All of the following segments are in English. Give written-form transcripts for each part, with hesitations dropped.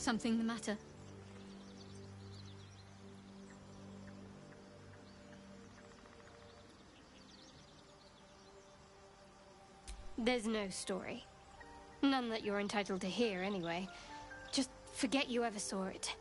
Something the matter? There's no story. None that you're entitled to hear, anyway. Just forget you ever saw it.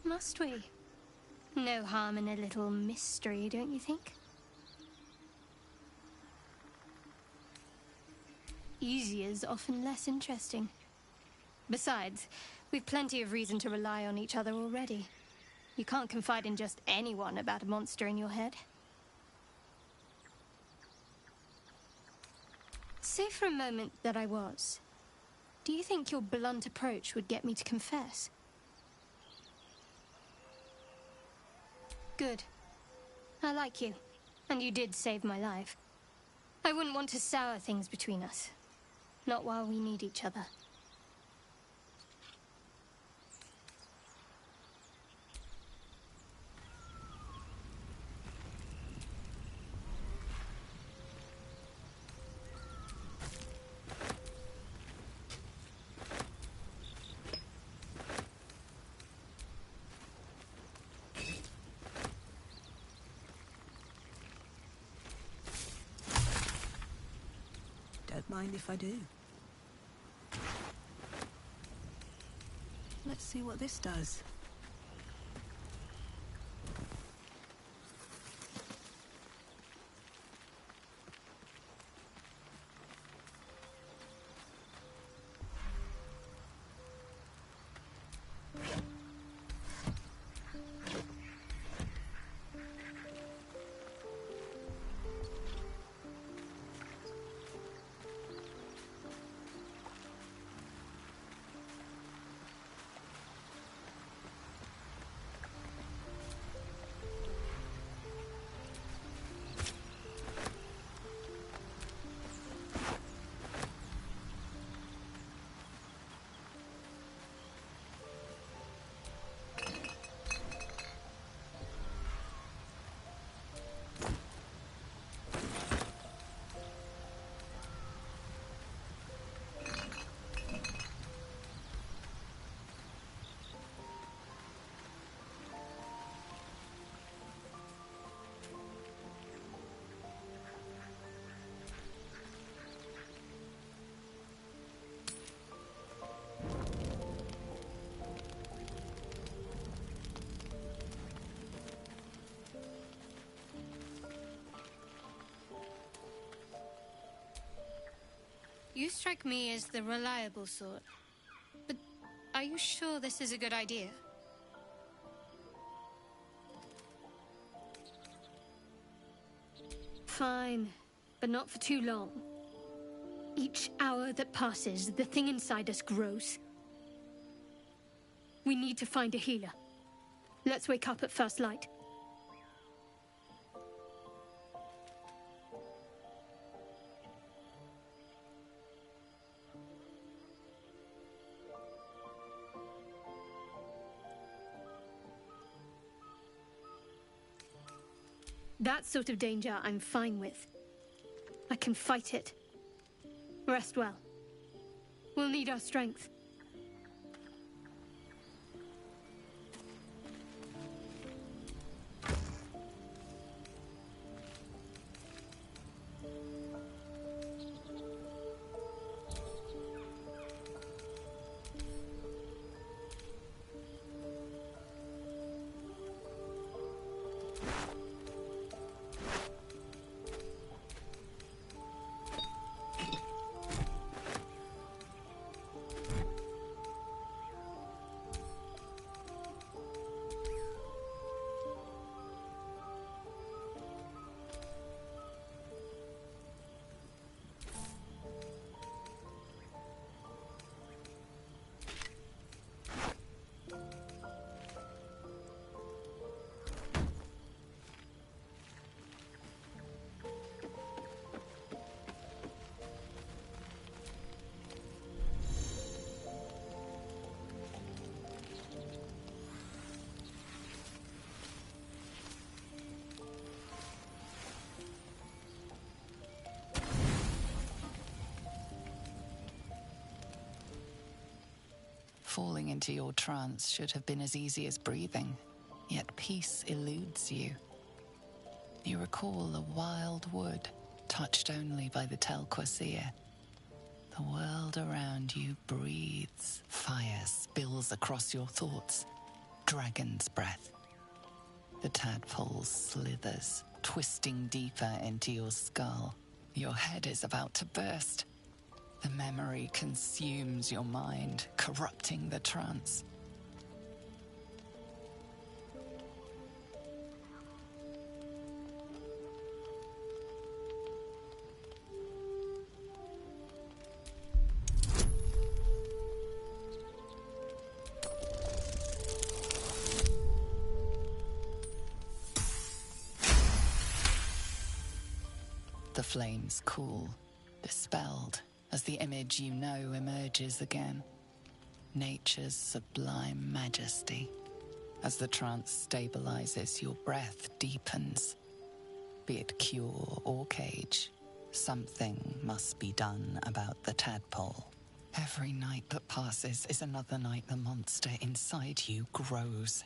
Must we? No harm in a little mystery, don't you think? Easy is often less interesting. Besides, we've plenty of reason to rely on each other already. You can't confide in just anyone about a monster in your head. Say for a moment that I was. Do you think your blunt approach would get me to confess? Good. I like you, and you did save my life. I wouldn't want to sour things between us. Not while we need each other. Don't mind if I do. Let's see what this does. You strike me as the reliable sort. But are you sure this is a good idea? Fine, but not for too long. Each hour that passes, the thing inside us grows. We need to find a healer. Let's wake up at first light. That sort of danger I'm fine with. I can fight it. Rest well. We'll need our strength. Falling into your trance should have been as easy as breathing, yet peace eludes you. You recall a wild wood, touched only by the Telquasir. The world around you breathes. Fire spills across your thoughts. Dragon's breath. The tadpole slithers, twisting deeper into your skull. Your head is about to burst. The memory consumes your mind, corrupting the trance. The flames cool, dispelled, as the image you know emerges again. Nature's sublime majesty. As the trance stabilizes, your breath deepens. Be it cure or cage, something must be done about the tadpole. Every night that passes is another night the monster inside you grows.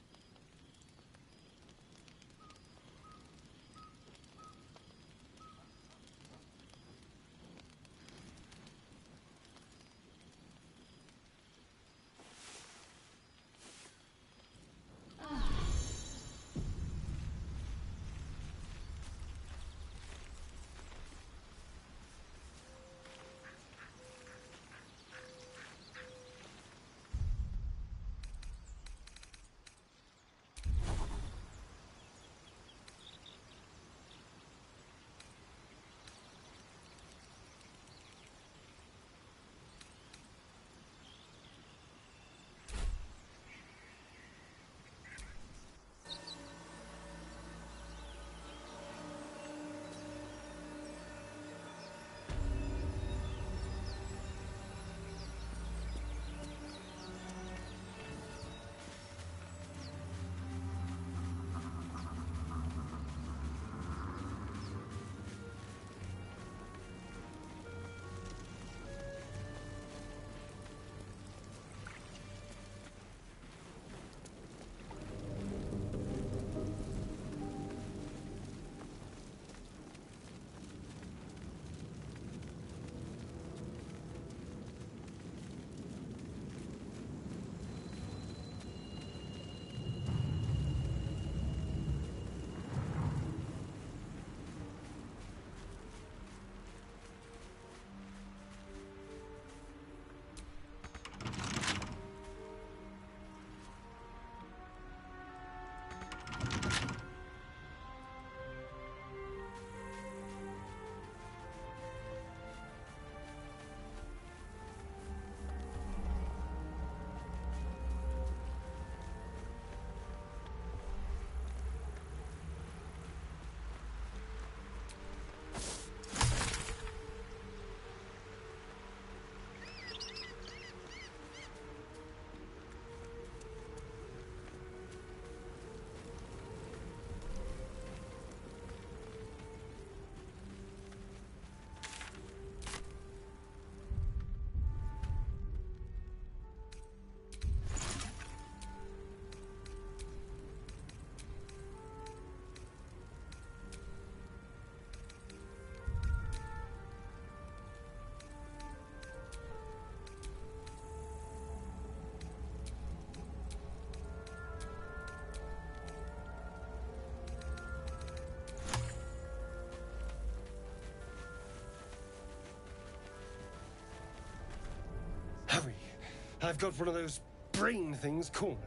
I've got one of those brain things cornered.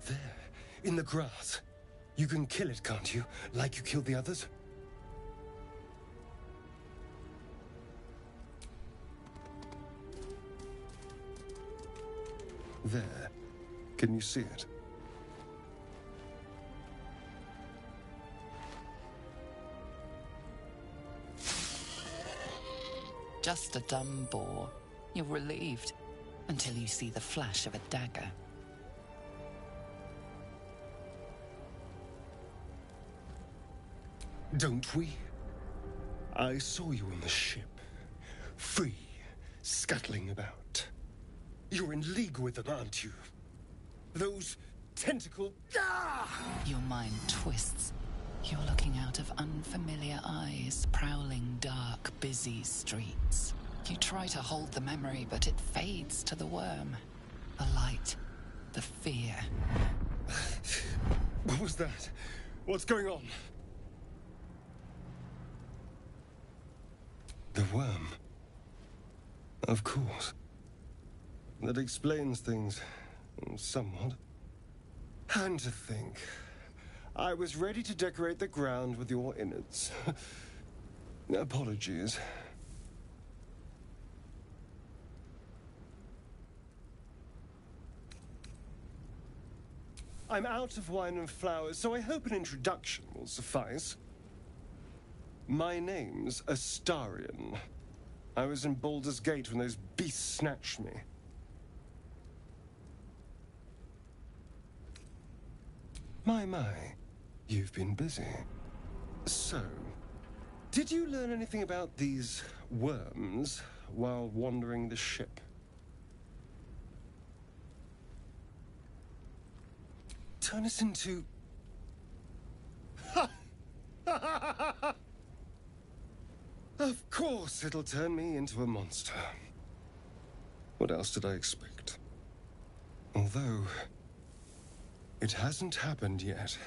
There, in the grass. You can kill it, can't you? Like you killed the others? There. Can you see it? Just a dumb boar. You're relieved until you see the flash of a dagger. Don't we? I saw you on the ship. Free, scuttling about. You're in league with them, aren't you? Those tentacle... Ah! Your mind twists. You're looking out of unfamiliar eyes, prowling dark, busy streets. You try to hold the memory, but it fades to the worm. The light, the fear. What was that? What's going on? The worm. Of course. That explains things, somewhat. And to think, I was ready to decorate the ground with your innards. Apologies. I'm out of wine and flowers, so I hope an introduction will suffice. My name's Astarion. I was in Baldur's Gate when those beasts snatched me. My, you've been busy. So, did you learn anything about these worms while wandering the ship? Turn us into... Of course it'll turn me into a monster. What else did I expect? Although, it hasn't happened yet.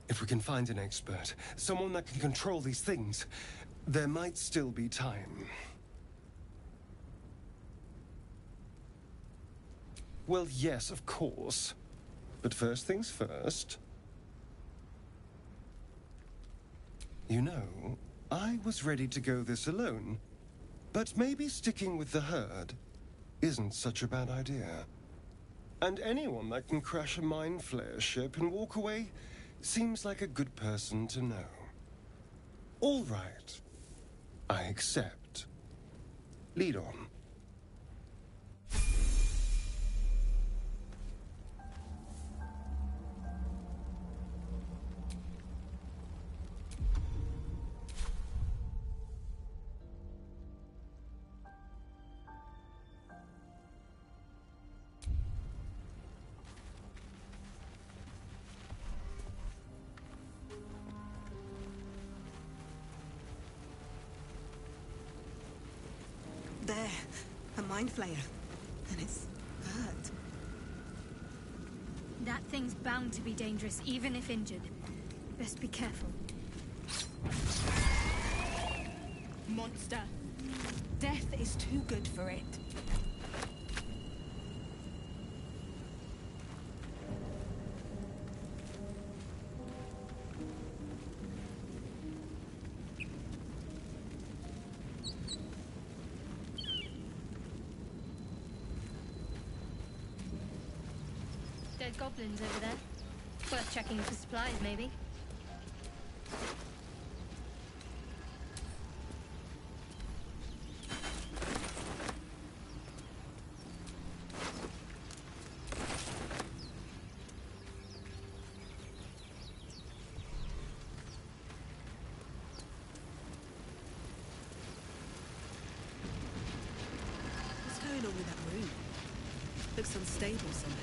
If we can find an expert, someone that can control these things, there might still be time. Well, yes, of course. But first things first. You know, I was ready to go this alone, but maybe sticking with the herd isn't such a bad idea. And anyone that can crash a mind flayer ship and walk away seems like a good person to know. All right. I accept. Lead on. There, a mind flayer. And it's hurt. That thing's bound to be dangerous, even if injured. Best be careful. Monster. Death is too good for it. Dead goblins over there. Worth checking for supplies, maybe. What's going on with that room? Looks unstable somehow.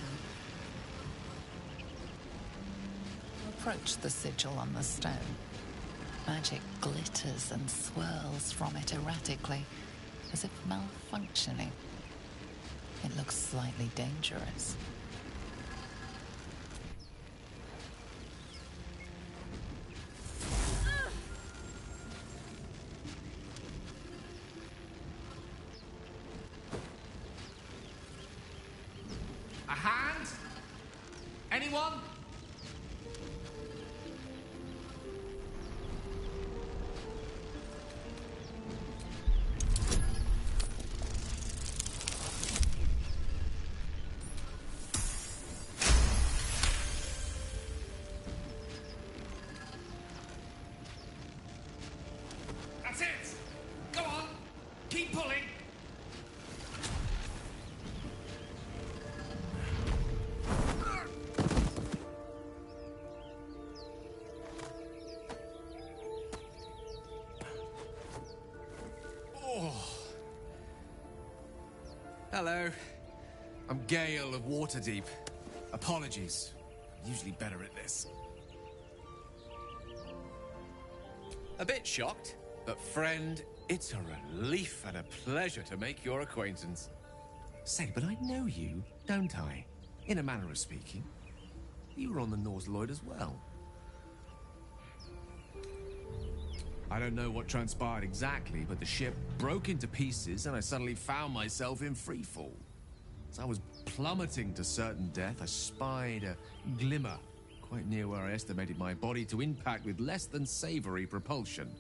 Approach the sigil on the stone. Magic glitters and swirls from it erratically, as if malfunctioning. It looks slightly dangerous. anyone? That's it! Go on! Keep pulling! Hello. I'm Gale of Waterdeep. Apologies. I'm usually better at this. A bit shocked, but friend, it's a relief and a pleasure to make your acquaintance. Say, but I know you, don't I? In a manner of speaking. You were on the Norse Lloyd as well. I don't know what transpired exactly, but the ship broke into pieces and I suddenly found myself in freefall. As I was plummeting to certain death, I spied a glimmer quite near where I estimated my body to impact with less than savory propulsion.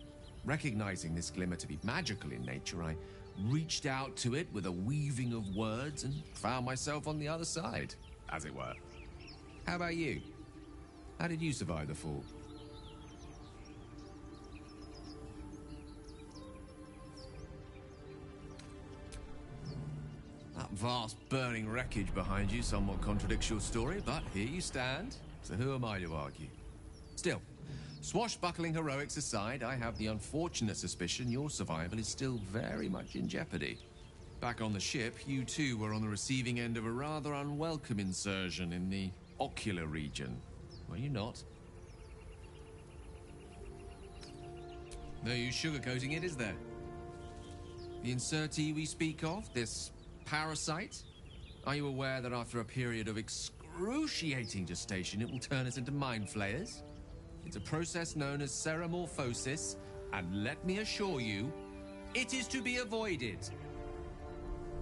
Recognizing this glimmer to be magical in nature, I reached out to it with a weaving of words and found myself on the other side, as it were. How about you? How did you survive the fall? That vast burning wreckage behind you somewhat contradicts your story, but here you stand. So who am I to argue? Still, swashbuckling heroics aside, I have the unfortunate suspicion your survival is still very much in jeopardy. Back on the ship, you too were on the receiving end of a rather unwelcome insertion in the ocular region. Were you not? No use sugarcoating it, is there? The insertee we speak of, this parasite? Are you aware that after a period of excruciating gestation, it will turn us into mind flayers? It's a process known as seromorphosis, and let me assure you, it is to be avoided.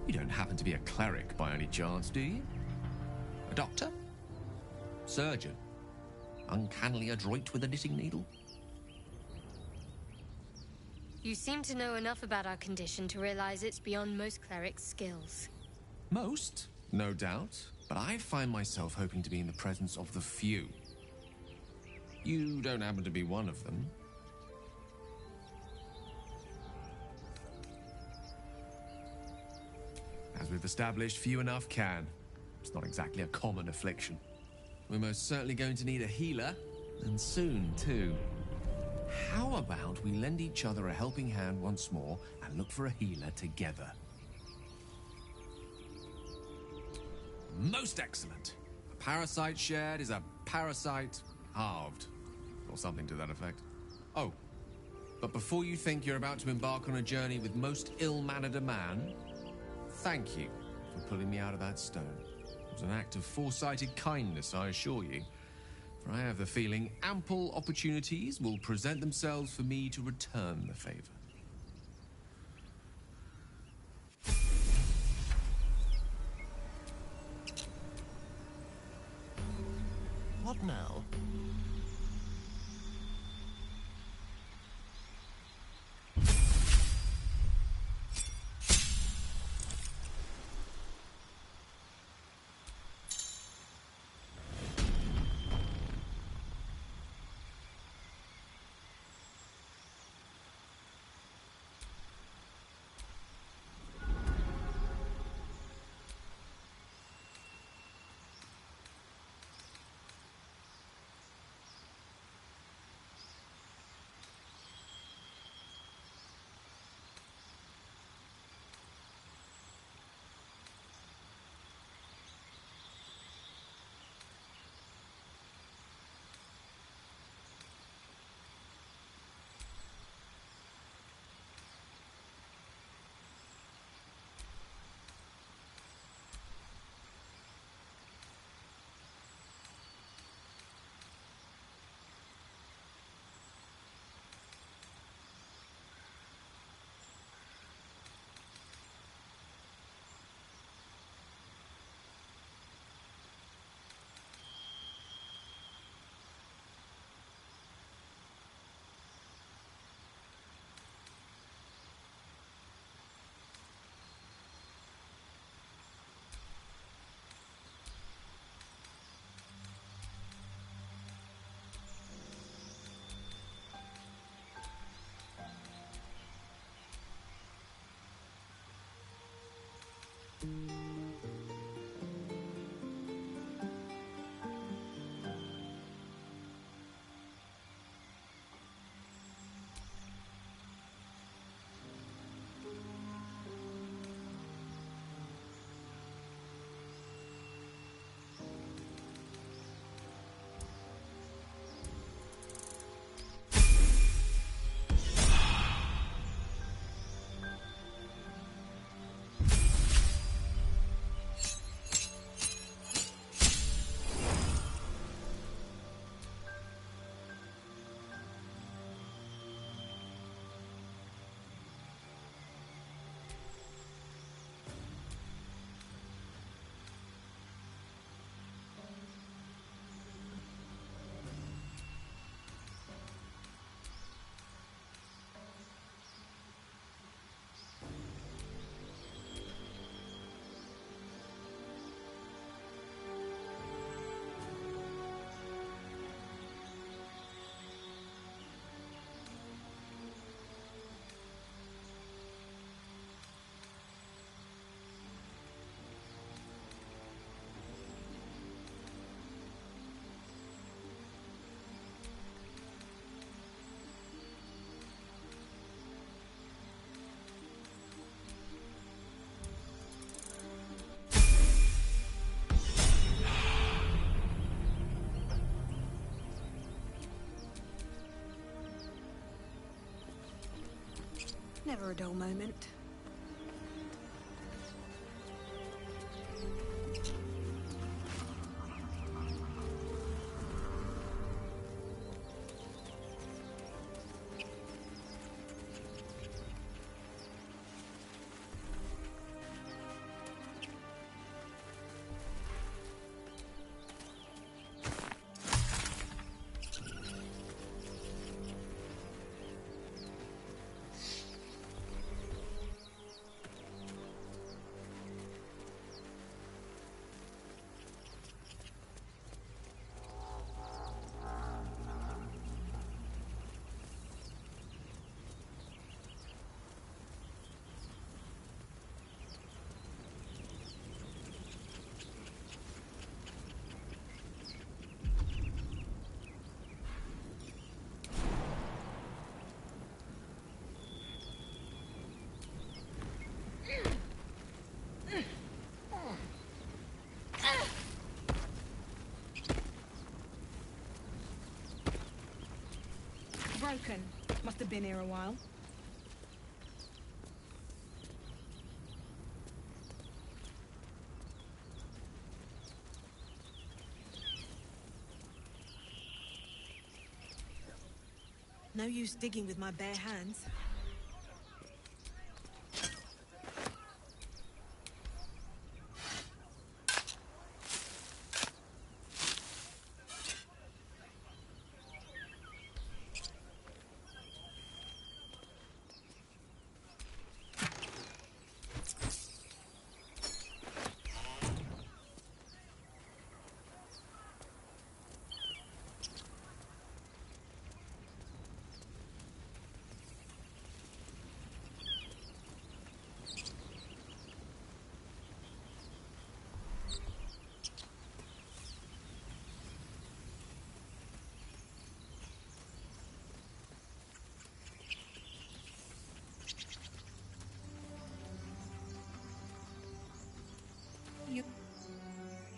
You don't happen to be a cleric by any chance, do you? A doctor? Surgeon? Uncannily adroit with a knitting needle? You seem to know enough about our condition to realize it's beyond most clerics' skills. Most, no doubt, but I find myself hoping to be in the presence of the few. You don't happen to be one of them. As we've established, few enough can. It's not exactly a common affliction. We're most certainly going to need a healer, and soon, too. How about we lend each other a helping hand once more and look for a healer together? Most excellent. A parasite shared is a parasite halved. Or something to that effect. Oh, but before you think you're about to embark on a journey with most ill-mannered a man, thank you for pulling me out of that stone. It was an act of foresighted kindness, I assure you. For I have the feeling ample opportunities will present themselves for me to return the favor. What now? Never a dull moment. Broken. Must have been here a while. No use digging with my bare hands.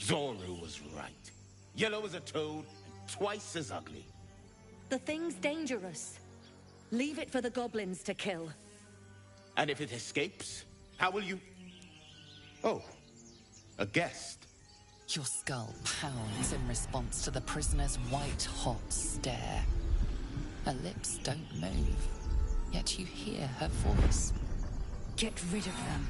Zoru was right. Yellow as a toad, and twice as ugly. The thing's dangerous. Leave it for the goblins to kill. And if it escapes, how will you... Oh, a guest. Your skull pounds in response to the prisoner's white-hot stare. Her lips don't move, yet you hear her voice. Get rid of them.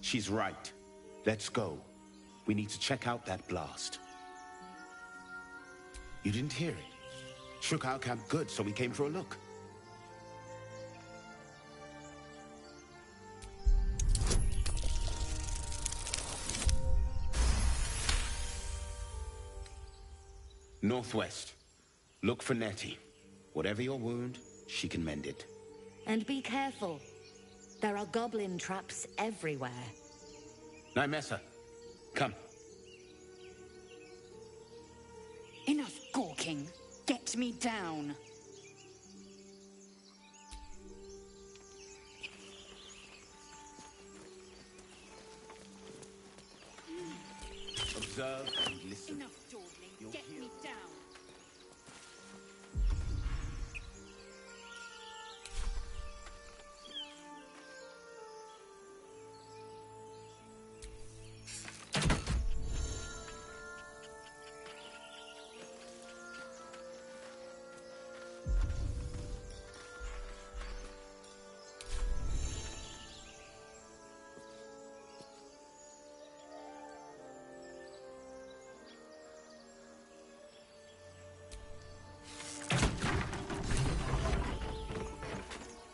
She's right. Let's go. We need to check out that blast. You didn't hear it? Shook our camp good, so we came for a look. Northwest. Look for Nettie. Whatever your wound, she can mend it. And be careful. There are goblin traps everywhere. Nymessa, come. Enough gawking. Get me down. Observe and listen. Enough dawdling. Get me down.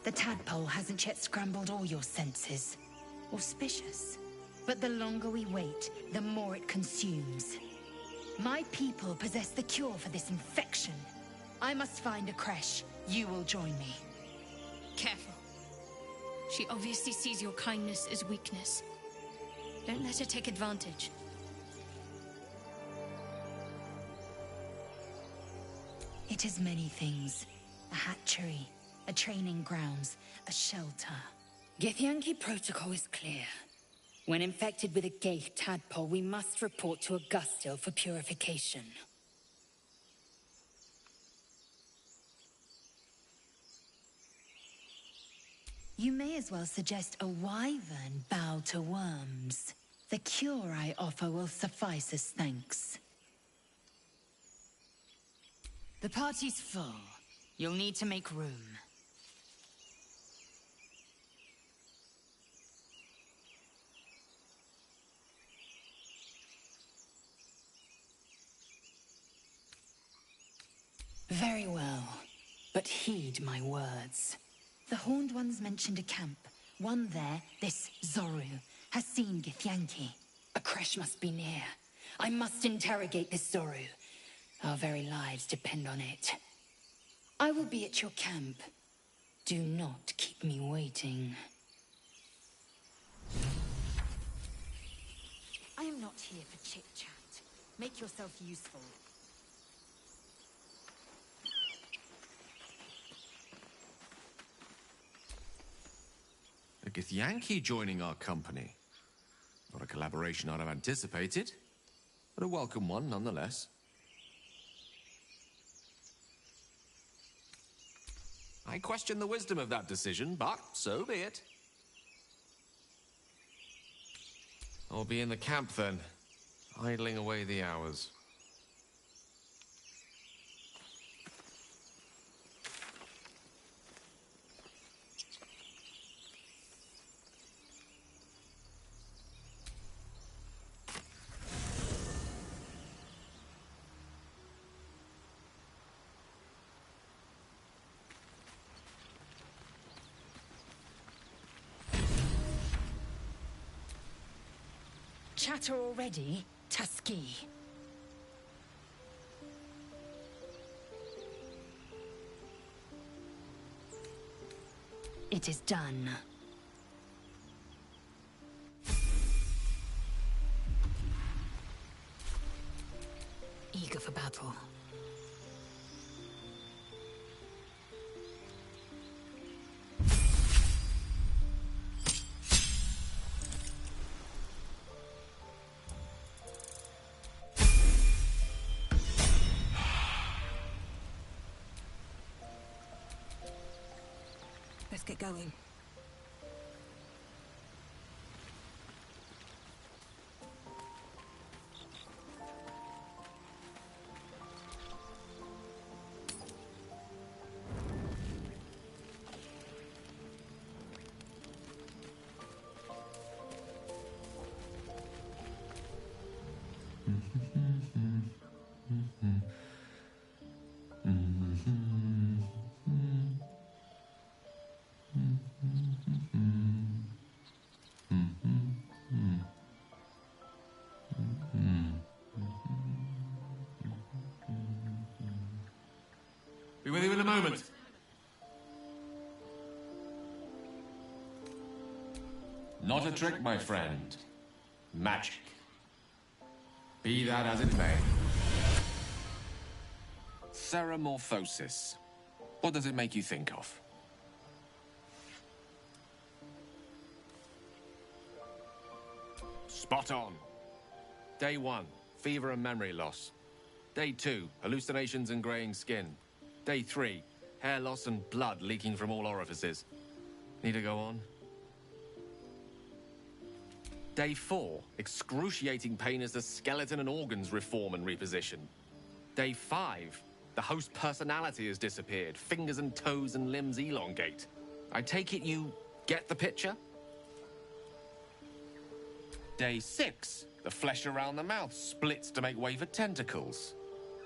The tadpole hasn't yet scrambled all your senses. Auspicious. But the longer we wait, the more it consumes. My people possess the cure for this infection. I must find a creche. You will join me. Careful. She obviously sees your kindness as weakness. Don't let her take advantage. It is many things. A hatchery, a training grounds, a shelter. Githyanki protocol is clear. When infected with a Gaith tadpole, we must report to Augustil for purification. You may as well suggest a wyvern bow to worms. The cure I offer will suffice as thanks. The party's full. You'll need to make room. Very well, but heed my words. The Horned Ones mentioned a camp. One there, this Zoru, has seen Githyanki. A creche must be near. I must interrogate this Zoru. Our very lives depend on it. I will be at your camp. Do not keep me waiting. I am not here for chit-chat. Make yourself useful. A Githyanki joining our company. Not a collaboration I'd have anticipated, but a welcome one nonetheless. I question the wisdom of that decision, but so be it. I'll be in the camp then, idling away the hours. Chatter already, Tuskee. It is done. Eager for battle. Let's get going. moment. Not a trick, my friend. Magic. Be that as it may. Ceramorphosis. What does it make you think of? Spot on. Day 1, fever and memory loss. Day 2, hallucinations and graying skin. Day 3, hair loss and blood leaking from all orifices. Need to go on? Day 4, excruciating pain as the skeleton and organs reform and reposition. Day 5, the host personality has disappeared. Fingers and toes and limbs elongate. I take it you get the picture? Day 6, the flesh around the mouth splits to make way for tentacles.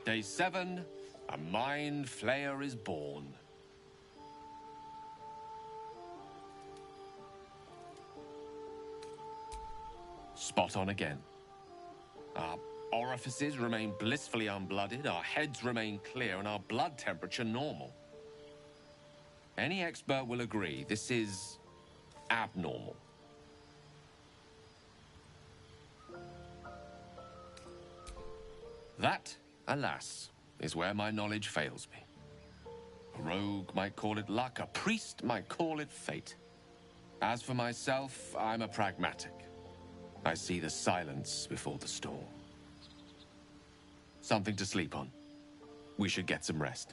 Day 7, a mind flayer is born. Spot on again. Our orifices remain blissfully unblooded, our heads remain clear, and our blood temperature normal. Any expert will agree this is abnormal. That, alas, is where my knowledge fails me. A rogue might call it luck, a priest might call it fate. As for myself, I'm a pragmatic. I see the silence before the storm. Something to sleep on. We should get some rest.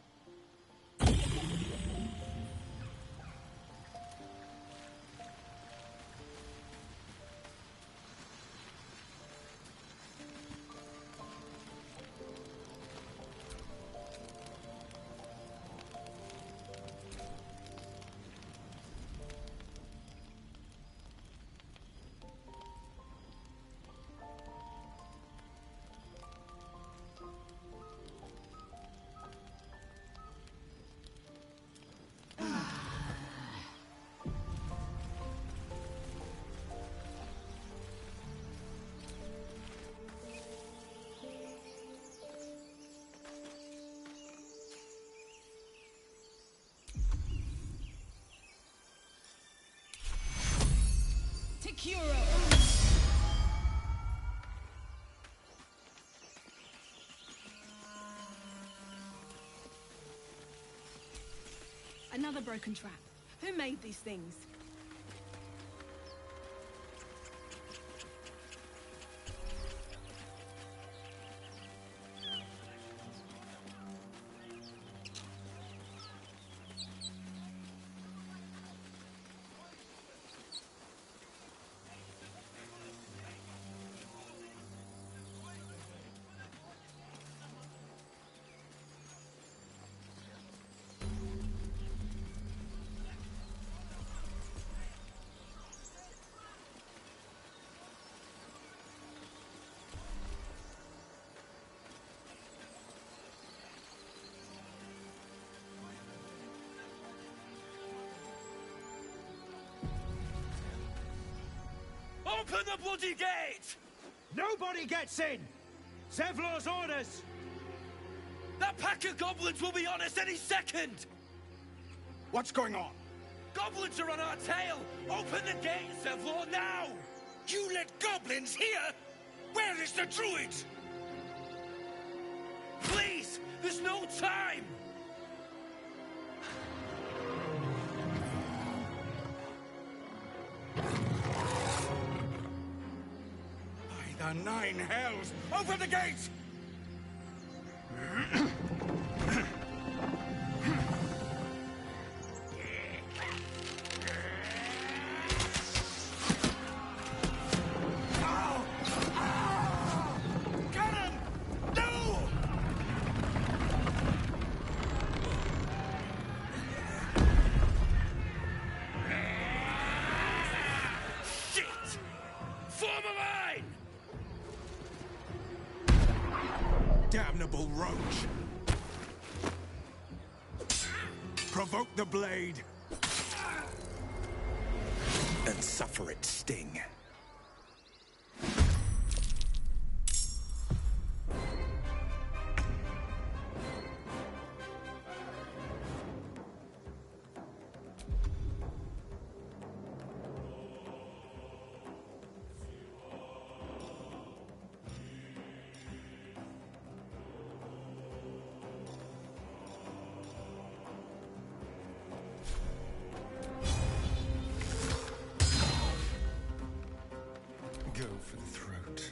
Another broken trap. Who made these things? Open the bloody gate! Nobody gets in! Zevlor's orders! That pack of goblins will be on us any second! What's going on? Goblins are on our tail! Open the gate, Zevlor, now! You let goblins here? Where is the druid? Please! There's no time! By the 9 hells! Open the gate! Damnable roach! Provoke the blade! And suffer its sting. go for the throat.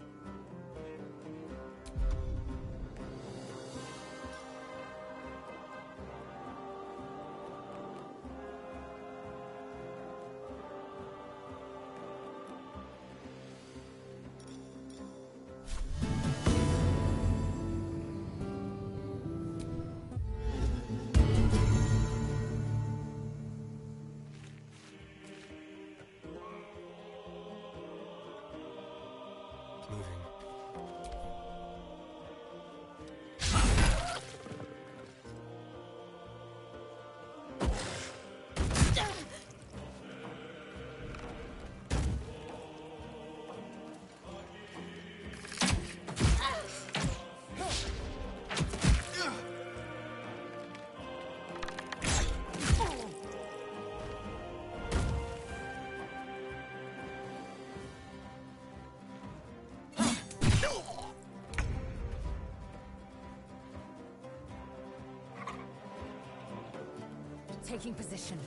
Taking position.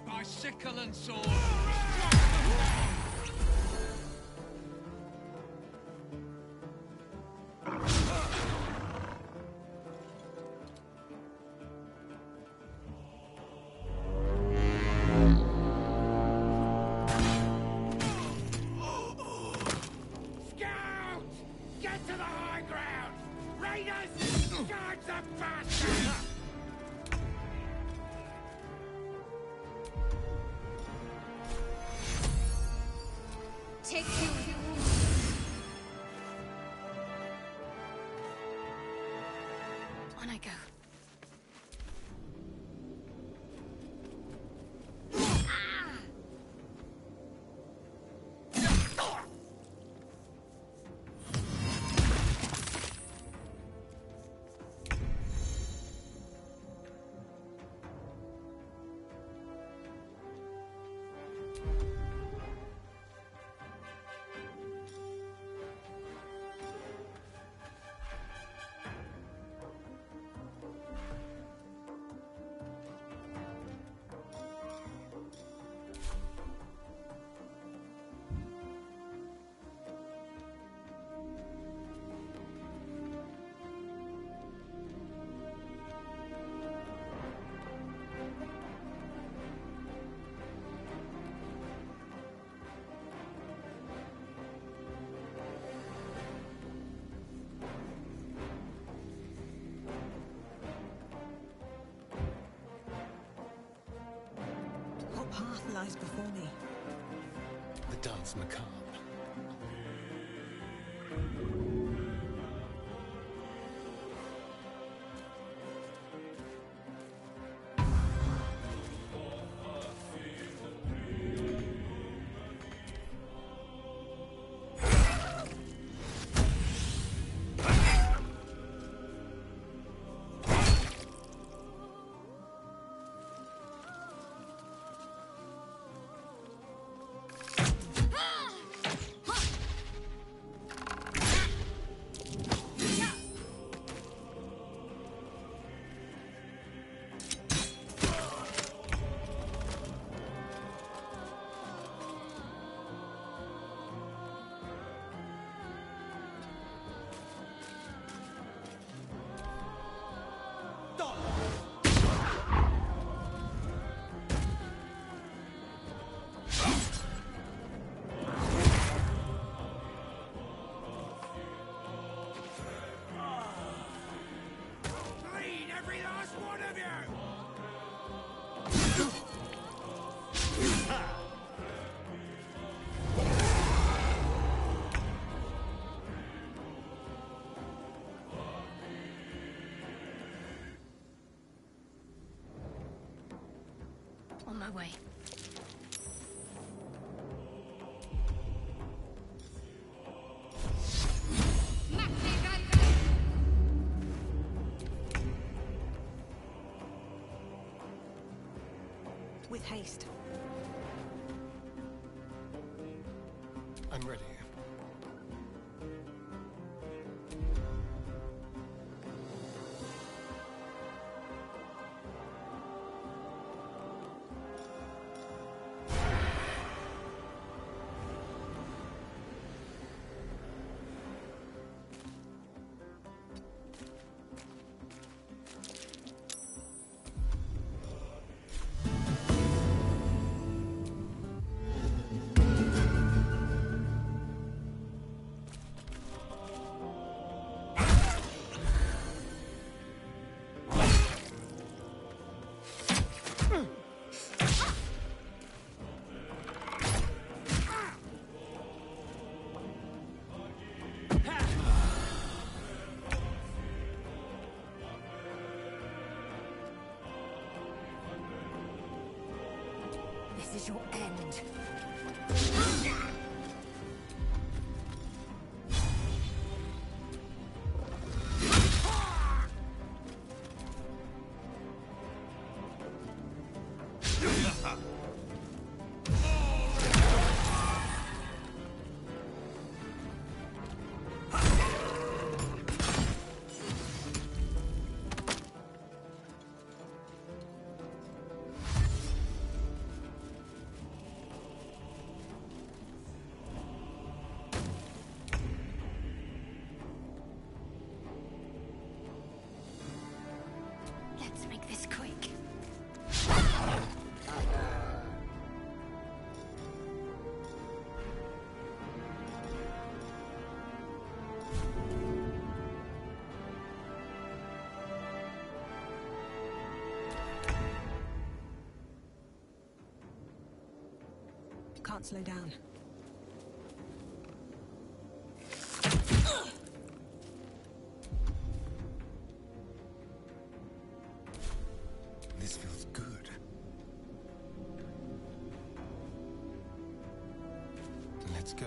By sickle and sword! Scout! Get to the high ground! Raiders! Charge the bastards! Take two. On I go. What path lies before me? The dance macabre. Bleed every last one of you! On my way. With haste. I'm ready. This is your end. Let's make this quick. Can't slow down. This feels good. Let's go.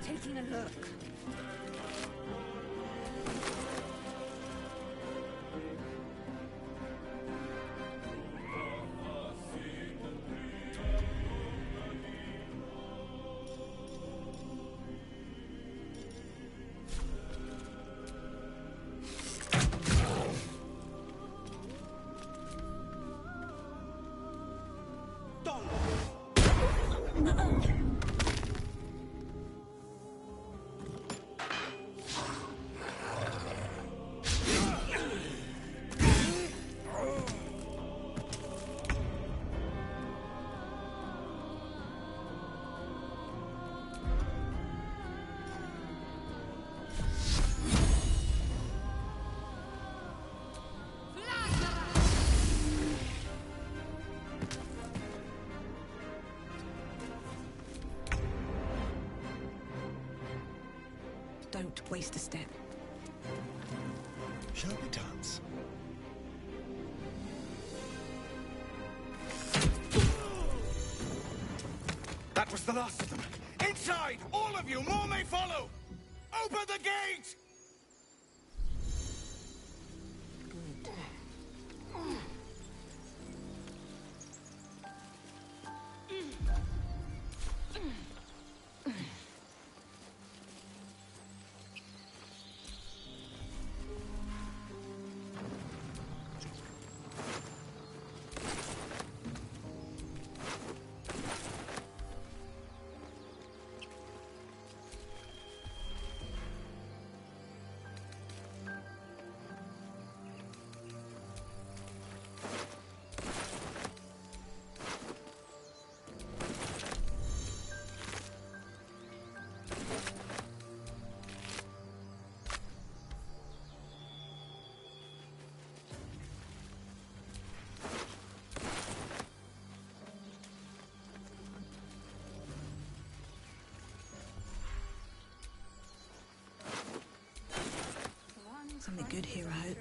Taking a look. Don't waste a step. Shall we dance? That was the last of them. Inside! All of you! More may follow! Open the gate! Something good here, I hope.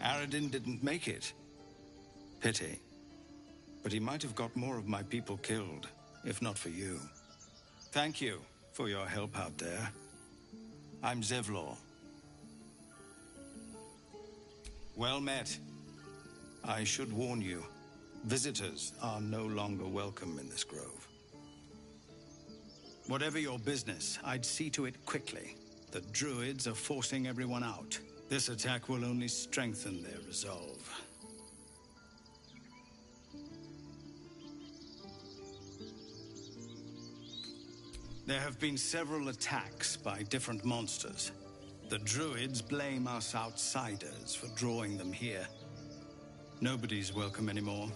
Aradin didn't make it. Pity. But he might have got more of my people killed, if not for you. Thank you for your help out there. I'm Zevlor. Well met. I should warn you, visitors are no longer welcome in this grove. Whatever your business, I'd see to it quickly. The druids are forcing everyone out. This attack will only strengthen their resolve. There have been several attacks by different monsters. The druids blame us outsiders for drawing them here. Nobody's welcome anymore.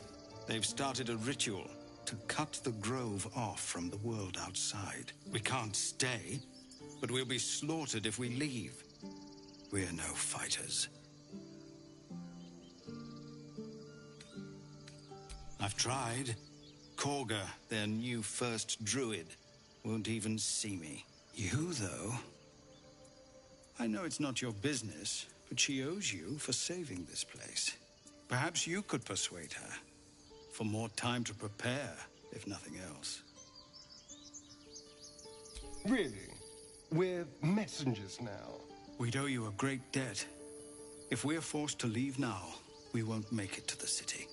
They've started a ritual to cut the grove off from the world outside. We can't stay, but we'll be slaughtered if we leave. We're no fighters. I've tried. Korga, their new first druid, won't even see me. You, though? I know it's not your business, but she owes you for saving this place. Perhaps you could persuade her. For more time to prepare, if nothing else. Really? We're messengers now. We'd owe you a great debt. If we're forced to leave now, we won't make it to the city.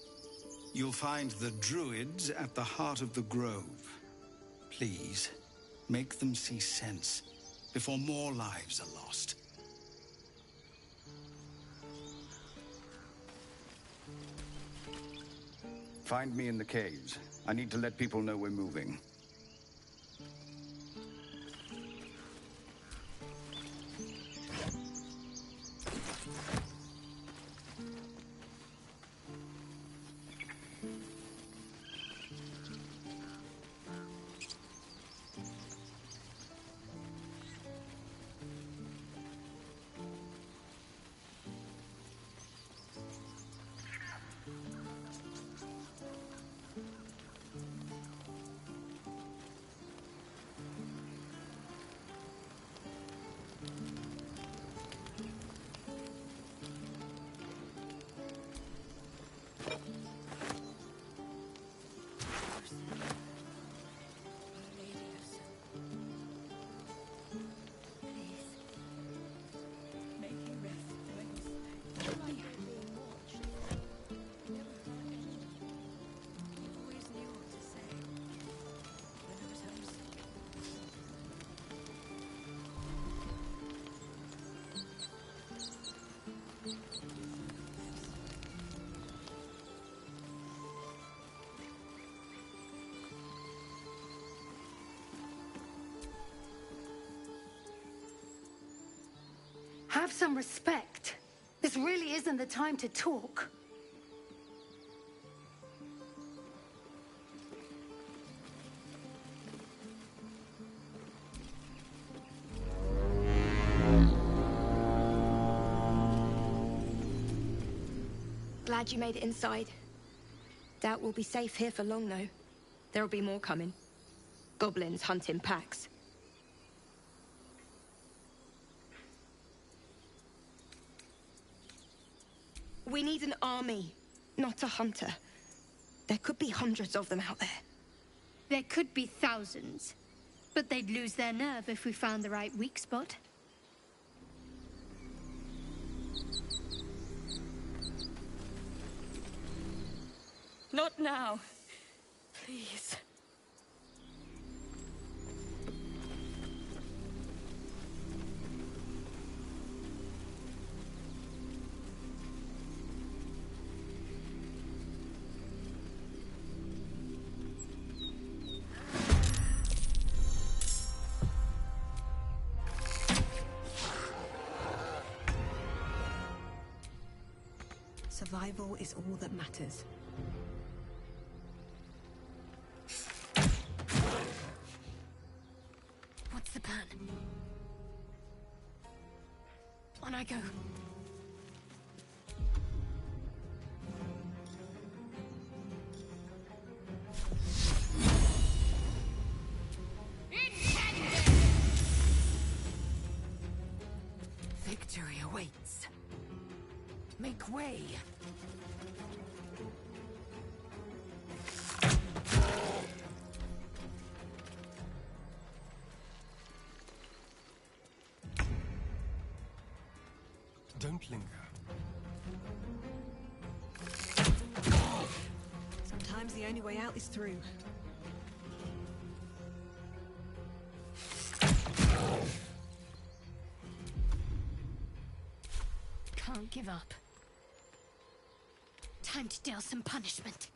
You'll find the druids at the heart of the grove. Please, make them see sense before more lives are lost. Find me in the caves. I need to let people know we're moving. Have some respect. This really isn't the time to talk. Glad you made it inside. Doubt we'll be safe here for long, though. There'll be more coming. Goblins hunting packs. We need an army, not a hunter. There could be hundreds of them out there. There could be thousands, but they'd lose their nerve if we found the right weak spot. Not now. Please. Survival is all that matters. What's the plan? On I go. Victory awaits. Make Make way! Don't linger. Sometimes the only way out is through. Can't give up. Time to deal some punishment.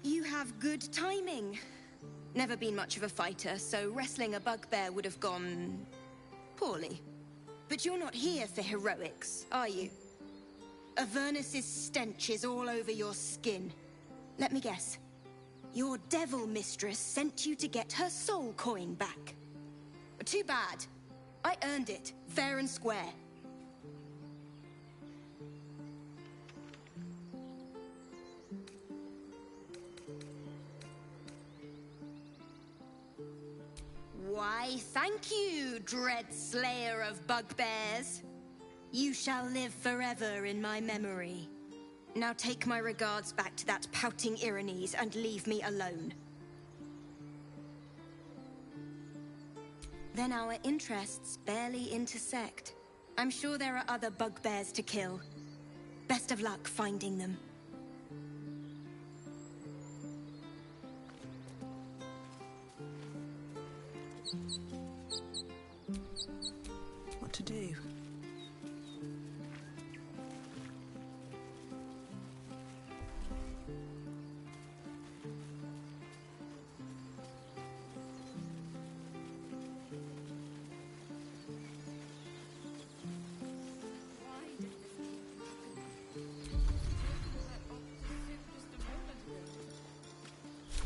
You have good timing. Never been much of a fighter, so wrestling a bugbear would have gone poorly. But you're not here for heroics, are you? Avernus's stench is all over your skin. Let me guess. Your devil mistress sent you to get her soul coin back. Too bad. I earned it, fair and square. Why, thank you, dread slayer of bugbears. You shall live forever in my memory. Now take my regards back to that pouting Eilynore and leave me alone. Then our interests barely intersect. I'm sure there are other bugbears to kill. Best of luck finding them. What to do?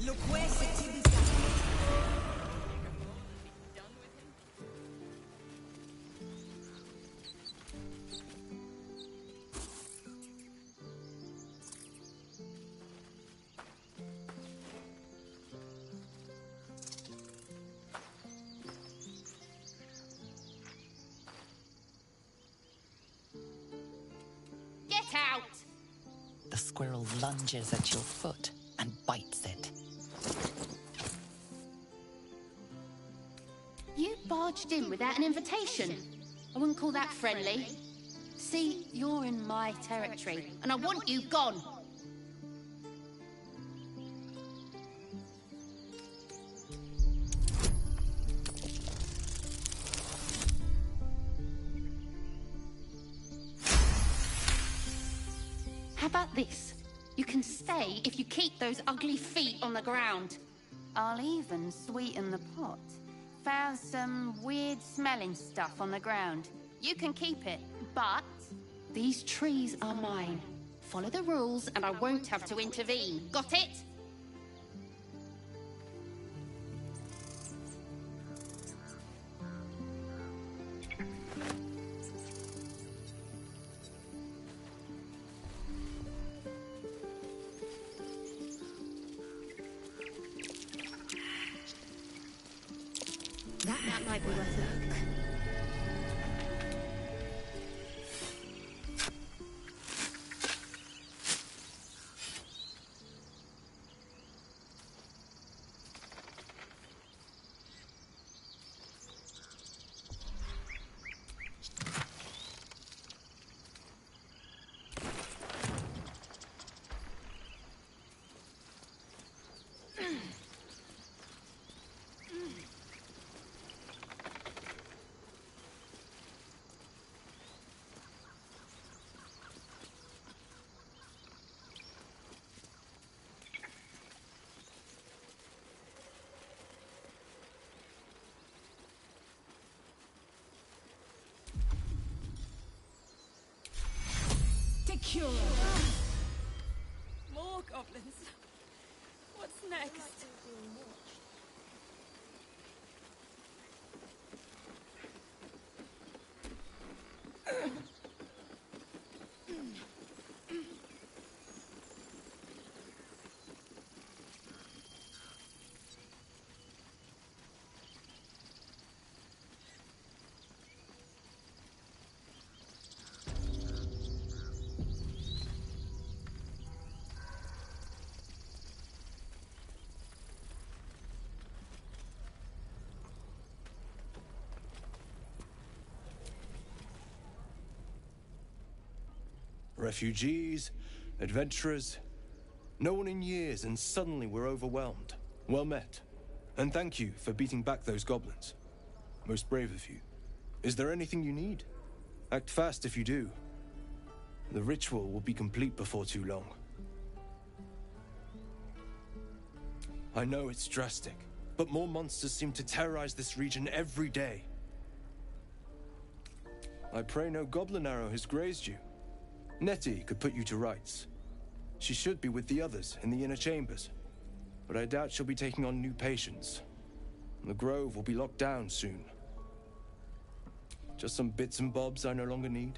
Look where c'est Get out! The squirrel lunges at your foot and bites it. You barged in without an invitation. I wouldn't call that friendly. See, you're in my territory, and I want you gone. How about this? You can stay if you keep those ugly feet on the ground. I'll even sweeten the pot. Found some weird smelling stuff on the ground. You can keep it, but these trees are mine. Follow the rules and I won't have to intervene. Got it? That might be worth a look. Cure. More goblins. What's next? Refugees, adventurers, no one in years, and suddenly we're overwhelmed. Well met. And thank you for beating back those goblins. Most brave of you. Is there anything you need? Act fast if you do. The ritual will be complete before too long. I know it's drastic, but more monsters seem to terrorize this region every day. I pray no goblin arrow has grazed you. Nettie could put you to rights. She should be with the others in the inner chambers, but I doubt she'll be taking on new patients. The grove will be locked down soon. Just some bits and bobs I no longer need.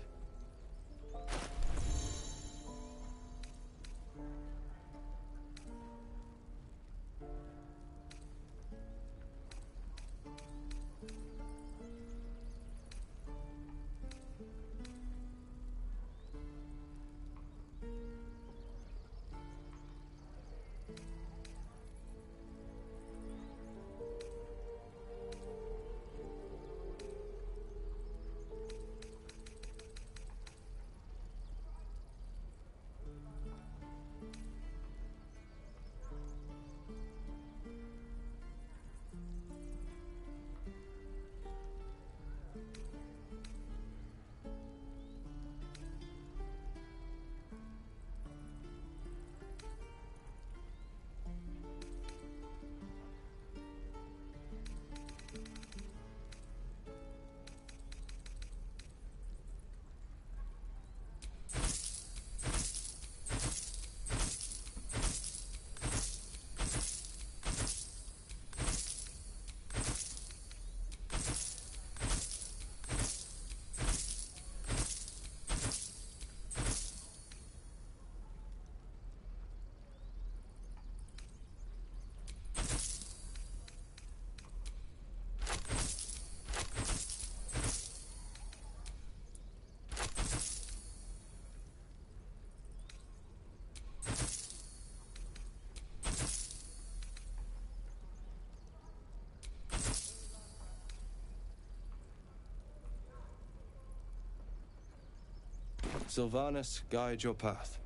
Sylvanus, guide your path.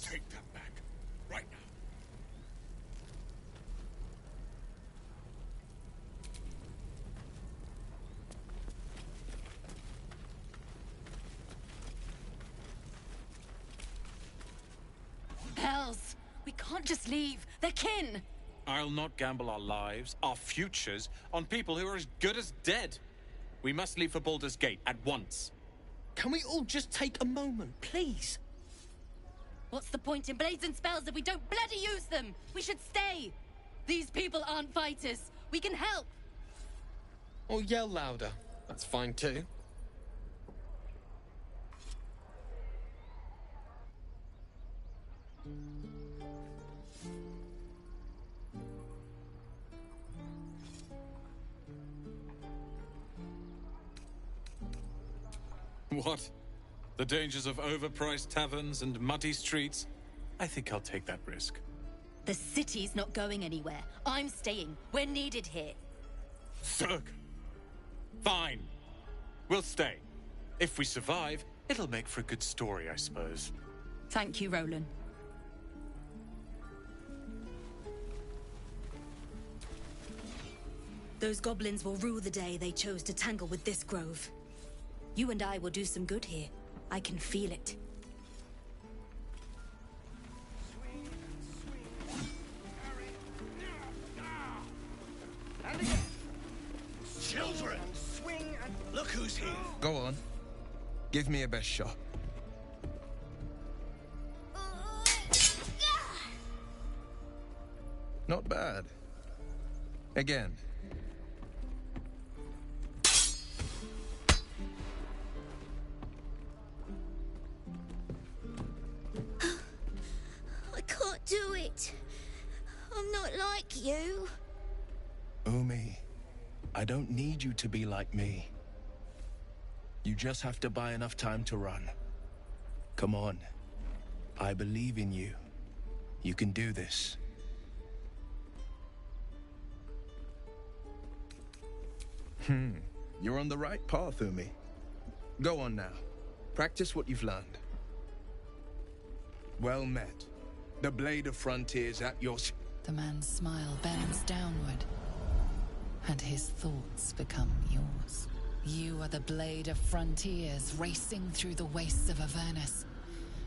Take that back. Right now. Hells! We can't just leave. They're kin! I'll not gamble our lives, our futures, on people who are as good as dead. We must leave for Baldur's Gate at once. Can we all just take a moment, please? What's the point in blades and spells if we don't bloody use them? We should stay! These people aren't fighters. We can help! Or yell louder. That's fine too. What? The dangers of overpriced taverns and muddy streets? I think I'll take that risk. The city's not going anywhere. I'm staying. We're needed here. Zerg! Fine. We'll stay. If we survive, it'll make for a good story, I suppose. Thank you, Roland. Those goblins will rue the day they chose to tangle with this grove. You and I will do some good here. I can feel it. Children! Swing and look who use here. Go on. Give me a best shot. Not bad. Again. I can't do it. I'm not like you. Umi, I don't need you to be like me. You just have to buy enough time to run. Come on. I believe in you. You can do this. You're on the right path, Umi. Go on now. Practice what you've learned. Well met. The blade of frontiers at your... The man's smile bends downward, and his thoughts become yours. You are the blade of frontiers racing through the wastes of Avernus.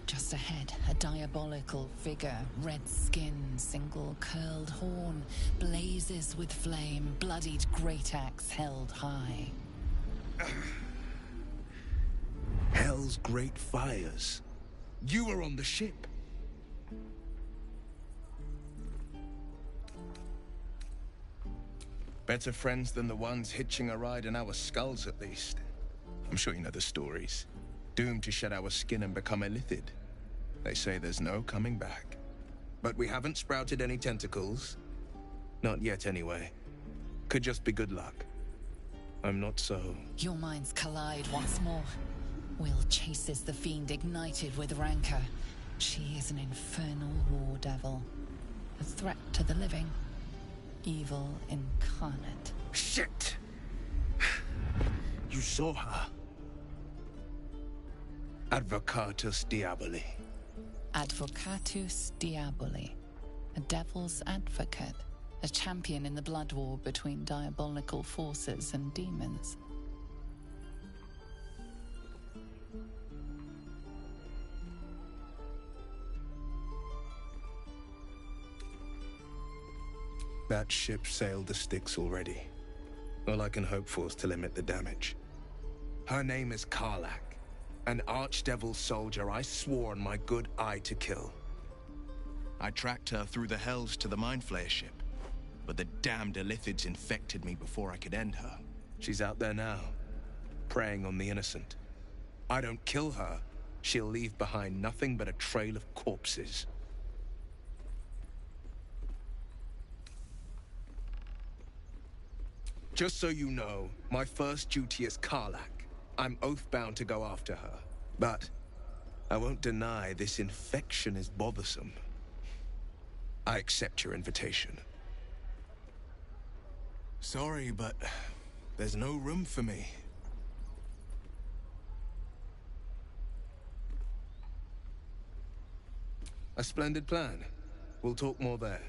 Just ahead, a diabolical figure, red skin, single curled horn, blazes with flame, bloodied great axe held high. Hell's great fires. You were on the ship. Better friends than the ones hitching a ride in our skulls, at least. I'm sure you know the stories. Doomed to shed our skin and become illithid. They say there's no coming back. But we haven't sprouted any tentacles. Not yet, anyway. Could just be good luck. I'm not so... Your minds collide once more. Will chases the fiend ignited with rancor. She is an infernal war devil. A threat to the living. Evil incarnate. Shit! You saw her. Advocatus Diaboli. Advocatus Diaboli. A devil's advocate. A champion in the blood war between diabolical forces and demons. That ship sailed the Styx already. All I can hope for is to limit the damage. Her name is Karlach, an archdevil soldier I swore on my good eye to kill. I tracked her through the hells to the Mind Flayer ship, but the damned illithids infected me before I could end her. She's out there now, preying on the innocent. I don't kill her, she'll leave behind nothing but a trail of corpses. Just so you know, my first duty is Karlach. I'm oath-bound to go after her. But I won't deny this infection is bothersome. I accept your invitation. Sorry, but there's no room for me. A splendid plan. We'll talk more there.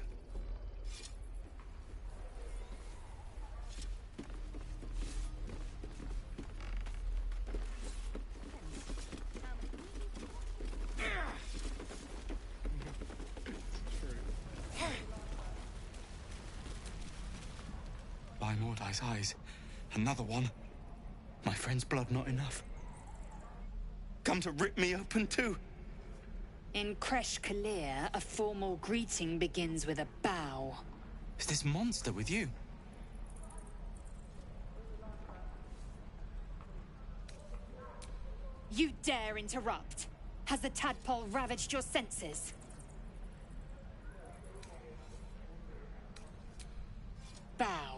By Mordai's eyes, another one. My friend's blood not enough. Come to rip me open too. In Kresh Kalir, a formal greeting begins with a bow. Is this monster with you? You dare interrupt? Has the tadpole ravaged your senses? Bow.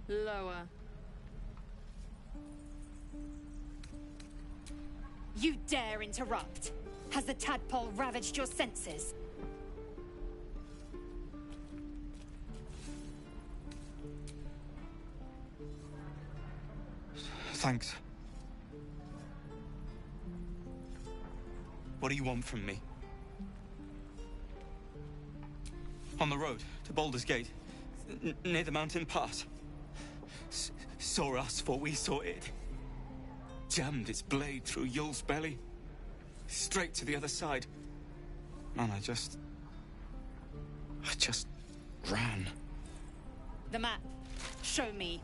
Lower. You dare interrupt? Has the tadpole ravaged your senses? Thanks. What do you want from me? On the road to Baldur's Gate, near the mountain pass. Saw us, for we saw it. Jammed its blade through Yul's belly, straight to the other side. And I just just ran. The map. Show me.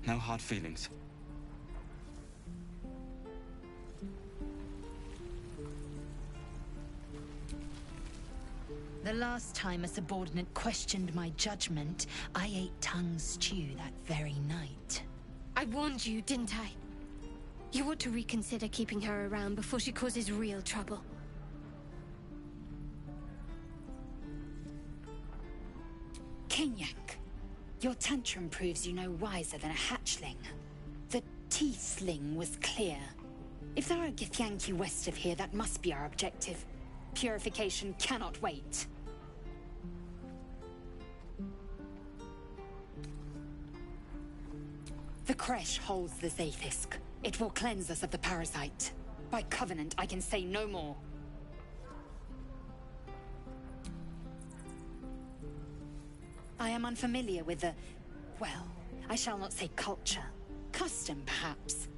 No hard feelings. The last time a subordinate questioned my judgment, I ate tongue stew that very night. I warned you, didn't I? You ought to reconsider keeping her around before she causes real trouble. Kenyak, your tantrum proves you no wiser than a hatchling. The teethling was clear. If there are Githyanki west of here, that must be our objective. Purification cannot wait. The creche holds the Zaithisk. It will cleanse us of the parasite. By covenant, I can say no more. I am unfamiliar with the... well, I shall not say culture. Custom, perhaps.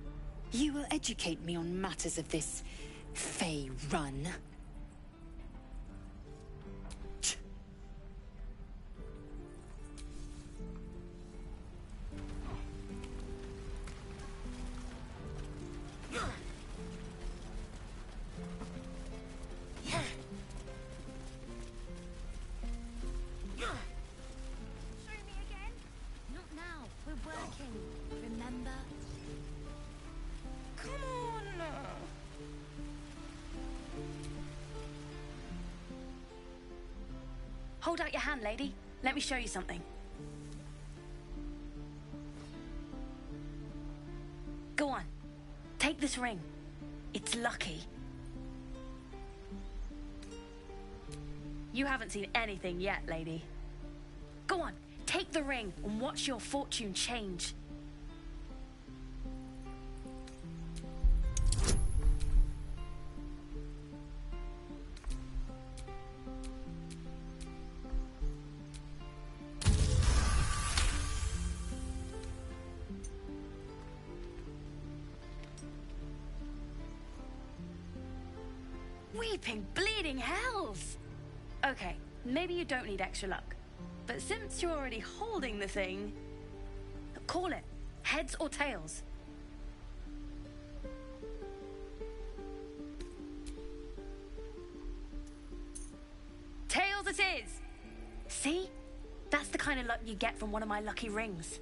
You will educate me on matters of this... Fey run. Hold out your hand, lady. Let me show you something. Go on. Take this ring. It's lucky. You haven't seen anything yet, lady. Go on. Take the ring and watch your fortune change. Weeping, bleeding hells! Okay, maybe you don't need extra luck. But since you're already holding the thing, call it. Heads or tails? Tails it is! See? That's the kind of luck you get from one of my lucky rings.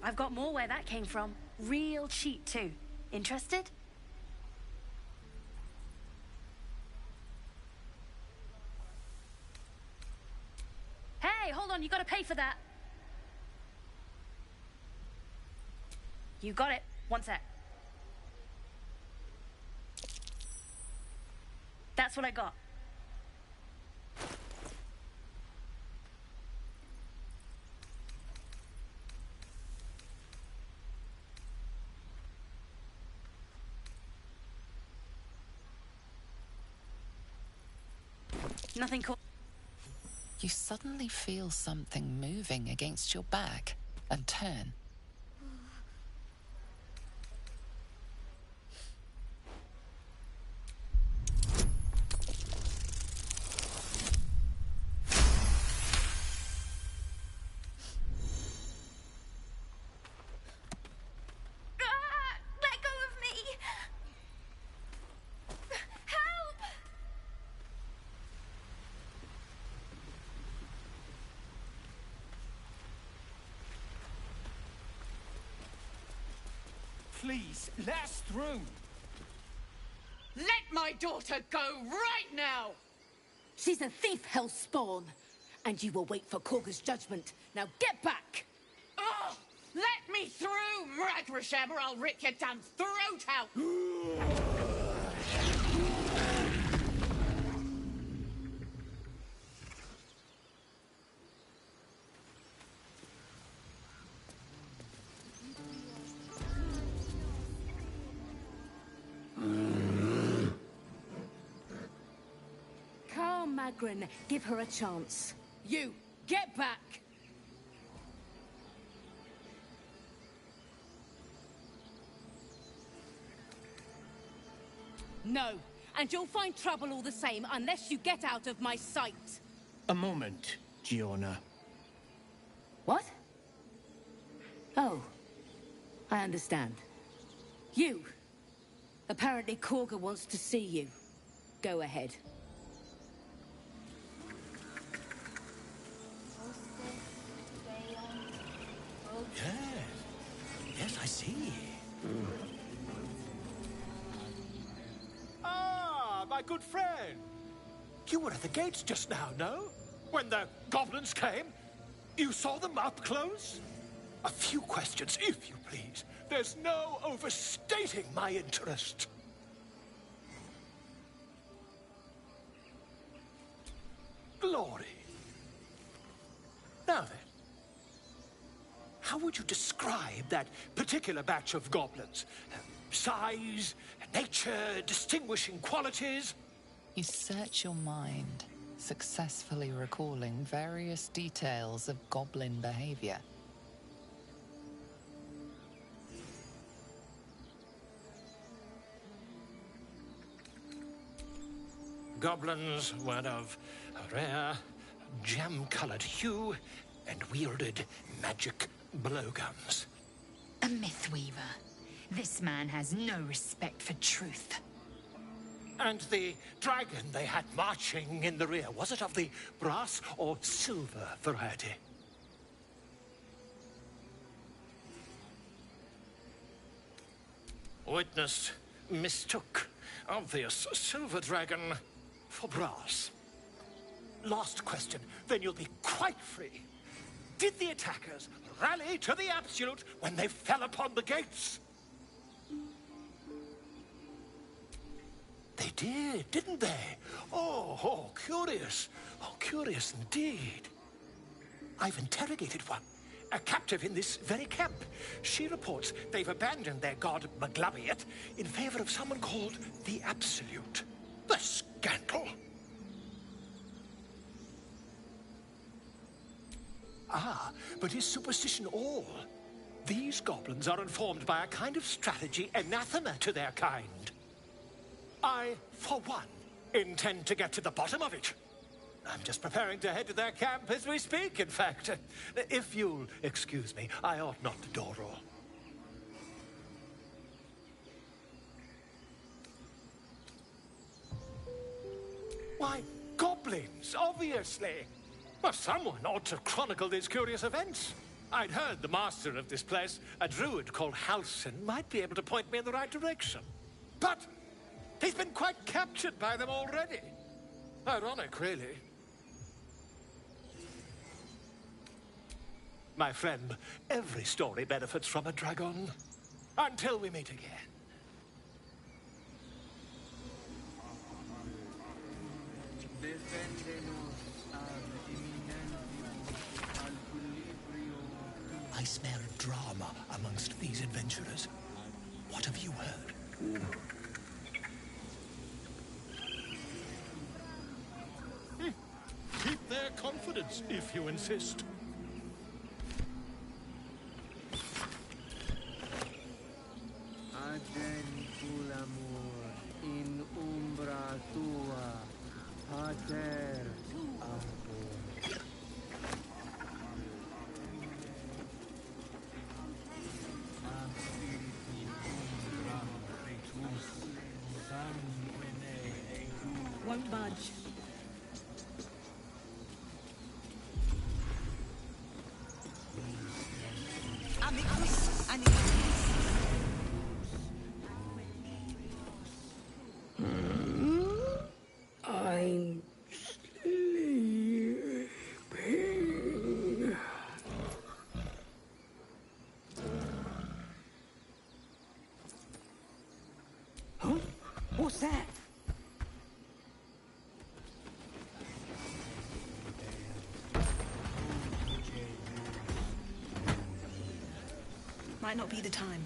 I've got more where that came from. Real cheap, too. Interested? Hey, hold on, you gotta pay for that. You got it. One sec. That's what I got. Nothing cool. You suddenly feel something moving against your back and turn. Let go of me! Help! Please, let us through. Let my daughter go right now! She's a thief, hellspawn. And you will wait for Korga's judgment. Now get back! Oh, let me through, Mragrashem, or I'll rip your damn throat out! Jar Magrin, give her a chance. You, get back! No, and you'll find trouble all the same unless you get out of my sight. A moment, Giona. What? Oh, I understand. You. Apparently Korga wants to see you. Go ahead. Yes, I see. Ah, my good friend. You were at the gates just now, no? When the goblins came? You saw them up close? A few questions, if you please. There's no overstating my interest. Glory. Now then, how would you describe that particular batch of goblins? Size, nature, distinguishing qualities? You search your mind, successfully recalling various details of goblin behavior. Goblins were of a rare, jam-colored hue and wielded magic blowguns. A mythweaver. This man has no respect for truth. And the dragon they had marching in the rear, was it of the brass or silver variety? Witness mistook obvious silver dragon for brass. Last question, then you'll be quite free. Did the attackers rally to the absolute when they fell upon the gates? They did, didn't they? Oh, curious. Oh, curious indeed. I've interrogated one, a captive in this very camp. She reports they've abandoned their god Maglabiet in favor of someone called the Absolute. The scandal! Ah, but is superstition all? These goblins are informed by a kind of strategy anathema to their kind. I, for one, intend to get to the bottom of it. I'm just preparing to head to their camp as we speak, in fact. If you'll excuse me, I ought not to dawdle. Why, goblins, obviously. Well, someone ought to chronicle these curious events. I'd heard the master of this place, a druid called Halsin, might be able to point me in the right direction. But he's been quite captured by them already. Ironic, really. My friend, every story benefits from a dragon. Until we meet again. I smell drama amongst these adventurers. What have you heard? Keep their confidence, if you insist. In umbra tua, pater Won't budge. I'm sleeping. Huh? What's that? Might not be the time.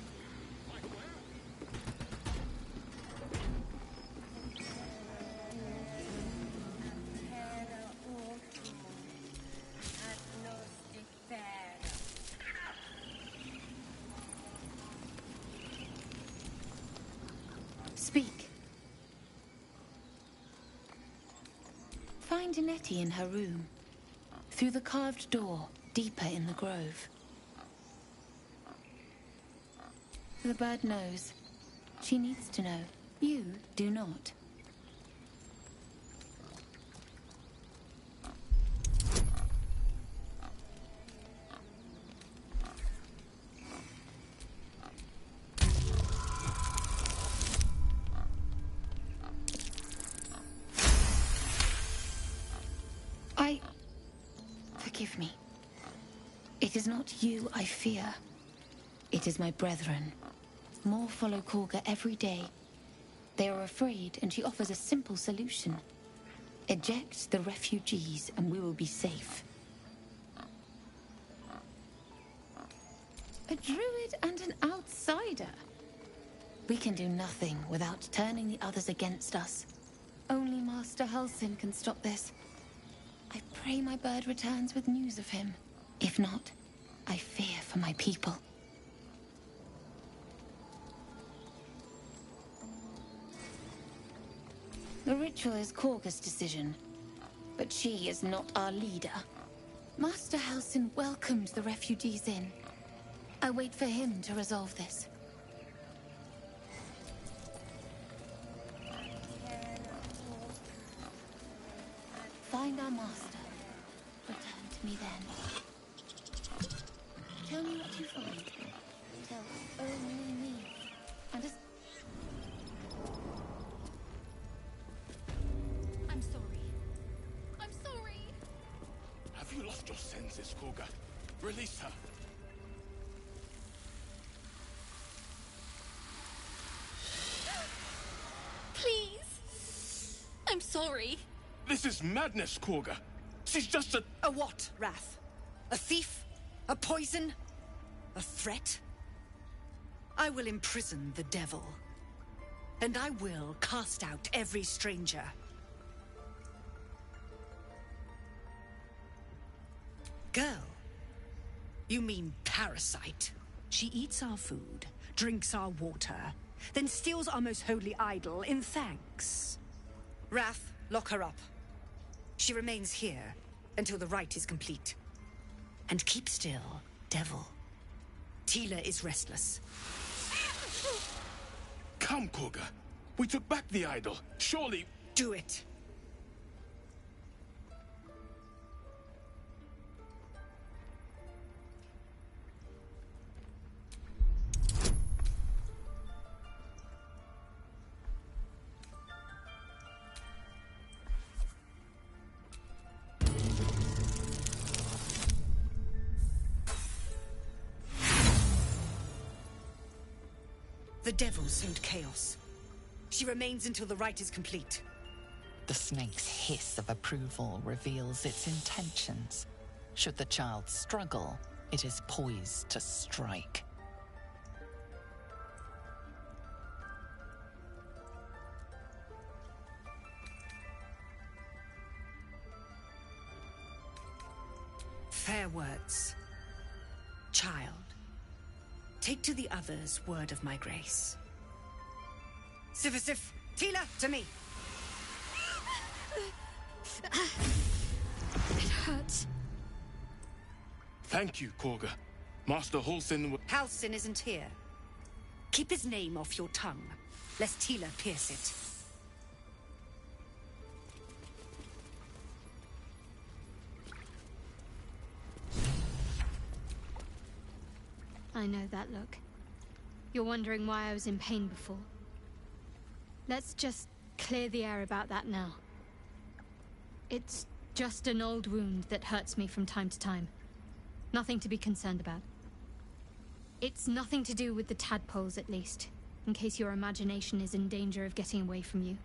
find Nettie in her room. Through the carved door, deeper in the grove. The bird knows. She needs to know. You do not. Forgive me. It is not you I fear. It is my brethren. More follow Korga every day. They are afraid, and she offers a simple solution. Eject the refugees, and we will be safe. A druid and an outsider. We can do nothing without turning the others against us. Only Master Halsin can stop this. I pray my bird returns with news of him. If not, I fear for my people. The ritual is Korga's decision, but she is not our leader. Master Halsin welcomed the refugees in. I wait for him to resolve this. Find our master. Return to me then. Tell me what you find. Tell only me. I'm sorry. I'm sorry. Have you lost your senses, Korga? Release her. Please. I'm sorry. This is madness, Korga. She's just a... A what, Wrath? A thief? A poison? A threat? I will imprison the devil. And I will cast out every stranger. Girl? You mean parasite? She eats our food, drinks our water, then steals our most holy idol in thanks. Wrath, lock her up. She remains here until the rite is complete. And keep still, devil. Tila is restless. Come, Korga. We took back the idol. Surely... Do it. The devil sowed chaos. She remains until the rite is complete. The snake's hiss of approval reveals its intentions. Should the child struggle, it is poised to strike. Fair words. Child, take to the others word of my grace. Sif, Tila, to me. It hurts. Thank you, Korga. Master Halsin... Halsin isn't here. Keep his name off your tongue, lest Tila pierce it. I know that look. You're wondering why I was in pain before. Let's just clear the air about that now. It's just an old wound that hurts me from time to time. Nothing to be concerned about. It's nothing to do with the tadpoles, at least, in case your imagination is in danger of getting away from you.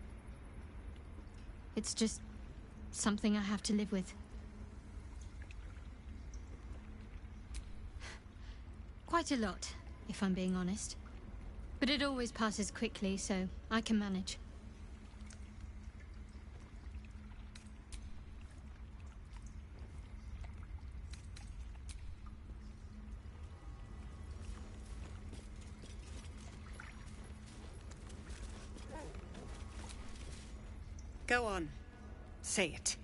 It's just something I have to live with. Quite a lot, if I'm being honest. But it always passes quickly, so I can manage. Go on. Say it.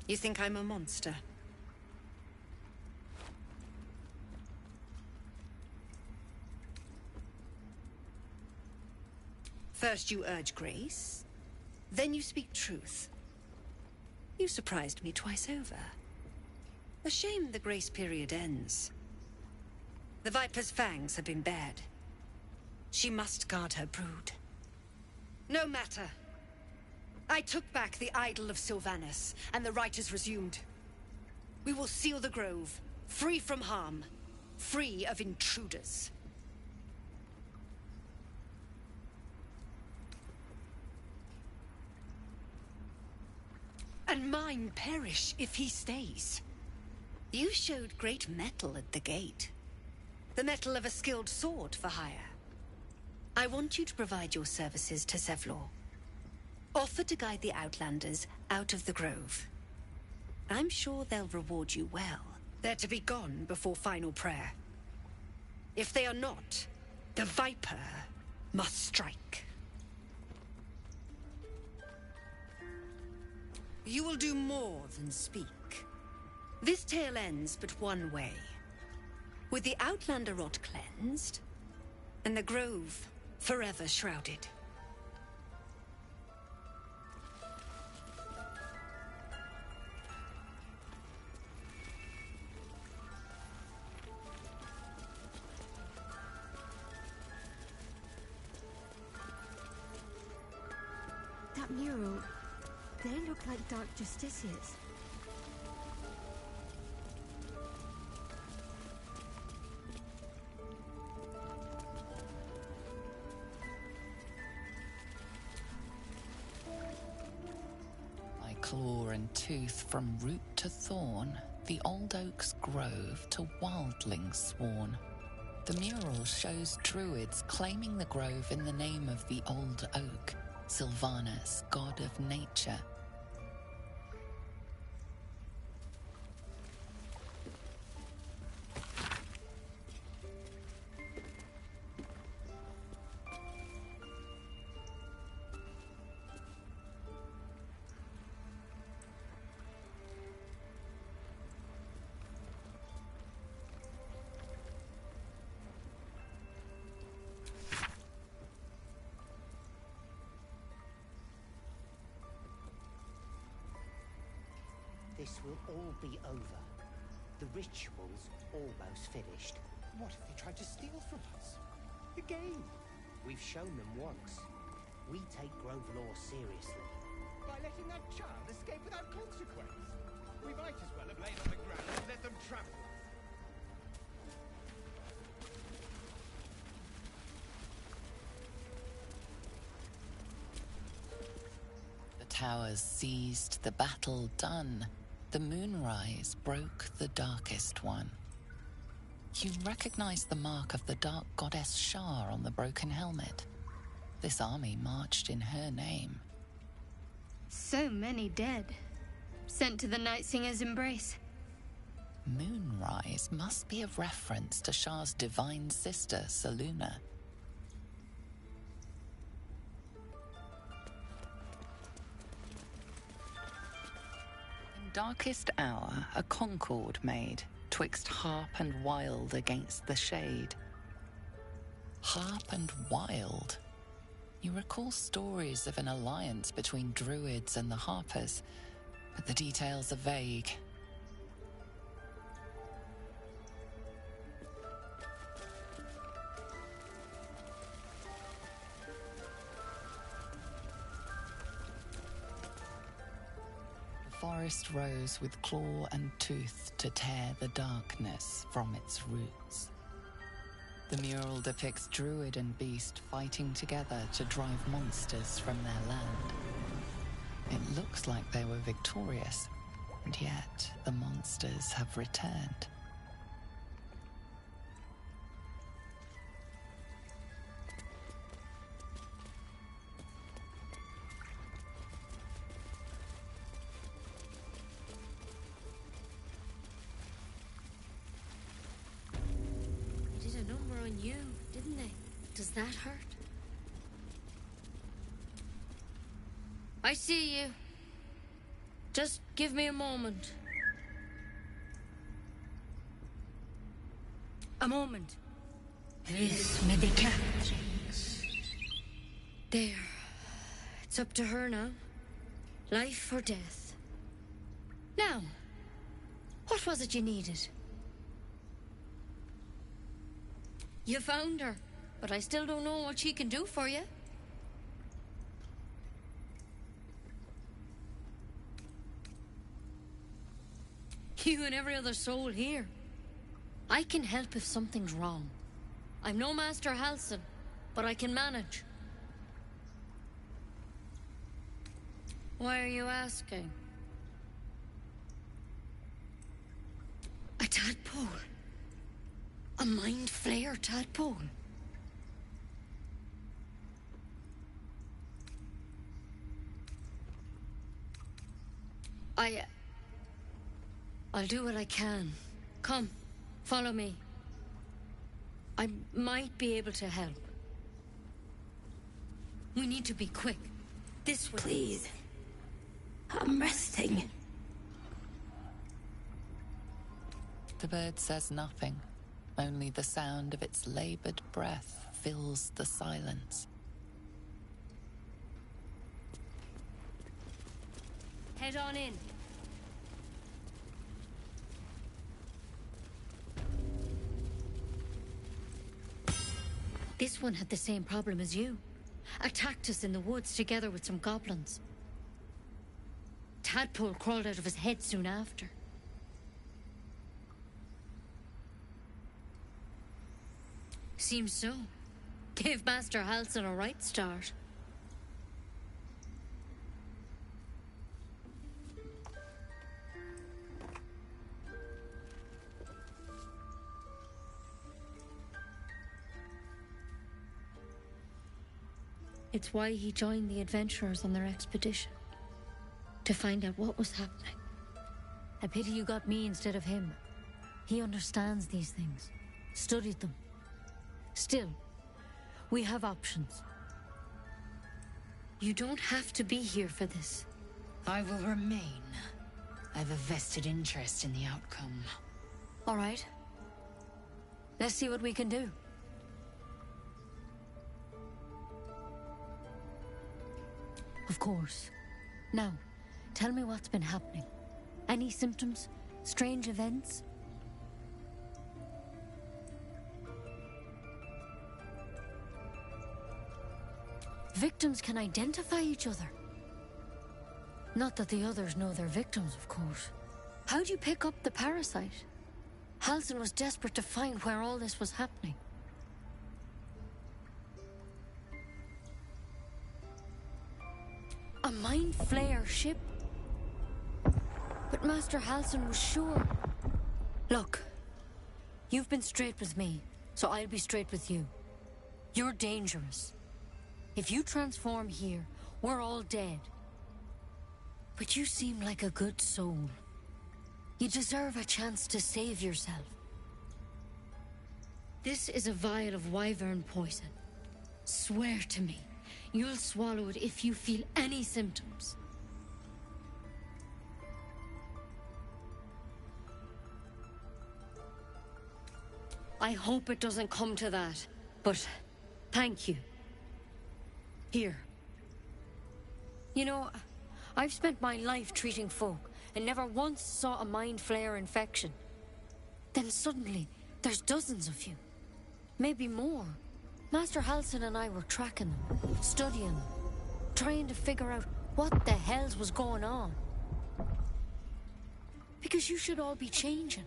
You think I'm a monster? First you urge grace, then you speak truth. You surprised me twice over. A shame the grace period ends. The Viper's fangs have been bared. She must guard her brood. No matter. I took back the idol of Sylvanus, and the rite is resumed. We will seal the grove, free from harm, free of intruders. And mine perish if he stays. You showed great mettle at the gate. The mettle of a skilled sword for hire. I want you to provide your services to Zevlor. Offer to guide the Outlanders out of the grove. I'm sure they'll reward you well. They're to be gone before final prayer. If they are not, the Viper must strike. You will do more than speak. This tale ends but one way. With the Outlander rot cleansed, and the grove forever shrouded. That mural, they look like Dark Justiciars. By claw and tooth from root to thorn, the old oak's grove to wildlings sworn. The mural shows druids claiming the grove in the name of the old oak, Sylvanus, god of nature. This will all be over. The ritual's almost finished. What if they tried to steal from us? Again? We've shown them once. We take Grove law seriously. By letting that child escape without consequence? We might as well have lain on the ground and let them trample us. The towers seized, the battle done. The moonrise broke the darkest one. You recognize the mark of the dark goddess Shar on the broken helmet. This army marched in her name. So many dead. Sent to the Night Singer's embrace. Moonrise must be a reference to Shar's divine sister, Selûne. In darkest hour, a concord made, twixt harp and wild against the shade. Harp and wild? You recall stories of an alliance between druids and the harpers, but the details are vague. The forest rose with claw and tooth to tear the darkness from its roots. The mural depicts druid and beast fighting together to drive monsters from their land. It looks like they were victorious, and yet the monsters have returned. They did a number on you, didn't they? Does that hurt? I see you. Just give me a moment. A moment. Vis medicatrix. There. It's up to her now. Life or death. Now, what was it you needed? You found her, but I still don't know what she can do for you. You and every other soul here. I can help if something's wrong. I'm no Master Halsin, but I can manage. Why are you asking? A tadpole? A mind flayer tadpole? I'll do what I can. Come, follow me. I might be able to help. We need to be quick. This way. Please. I'm resting. The bird says nothing. Only the sound of its labored breath fills the silence. Head on in. This one had the same problem as you. Attacked us in the woods together with some goblins. Tadpole crawled out of his head soon after. Seems so. Gave Master Halsin a right start. It's why he joined the adventurers on their expedition. To find out what was happening. A pity you got me instead of him. He understands these things. Studied them. Still, we have options. You don't have to be here for this. I will remain. I have a vested interest in the outcome. All right. Let's see what we can do. Of course. Now, tell me what's been happening. Any symptoms? Strange events? Victims can identify each other. Not that the others know they're victims, of course. How'd you pick up the parasite? Halsin was desperate to find where all this was happening. A mind flayer ship? But Master Halsin was sure. Look, you've been straight with me, so I'll be straight with you. You're dangerous. If you transform here, we're all dead. But you seem like a good soul. You deserve a chance to save yourself. This is a vial of wyvern poison. Swear to me, you'll swallow it if you feel any symptoms. I hope it doesn't come to that, but thank you. Here. You know, I've spent my life treating folk and never once saw a mind flayer infection. Then suddenly, there's dozens of you. Maybe more. Master Halsin and I were tracking them, studying them, trying to figure out what the hells was going on. Because you should all be changing.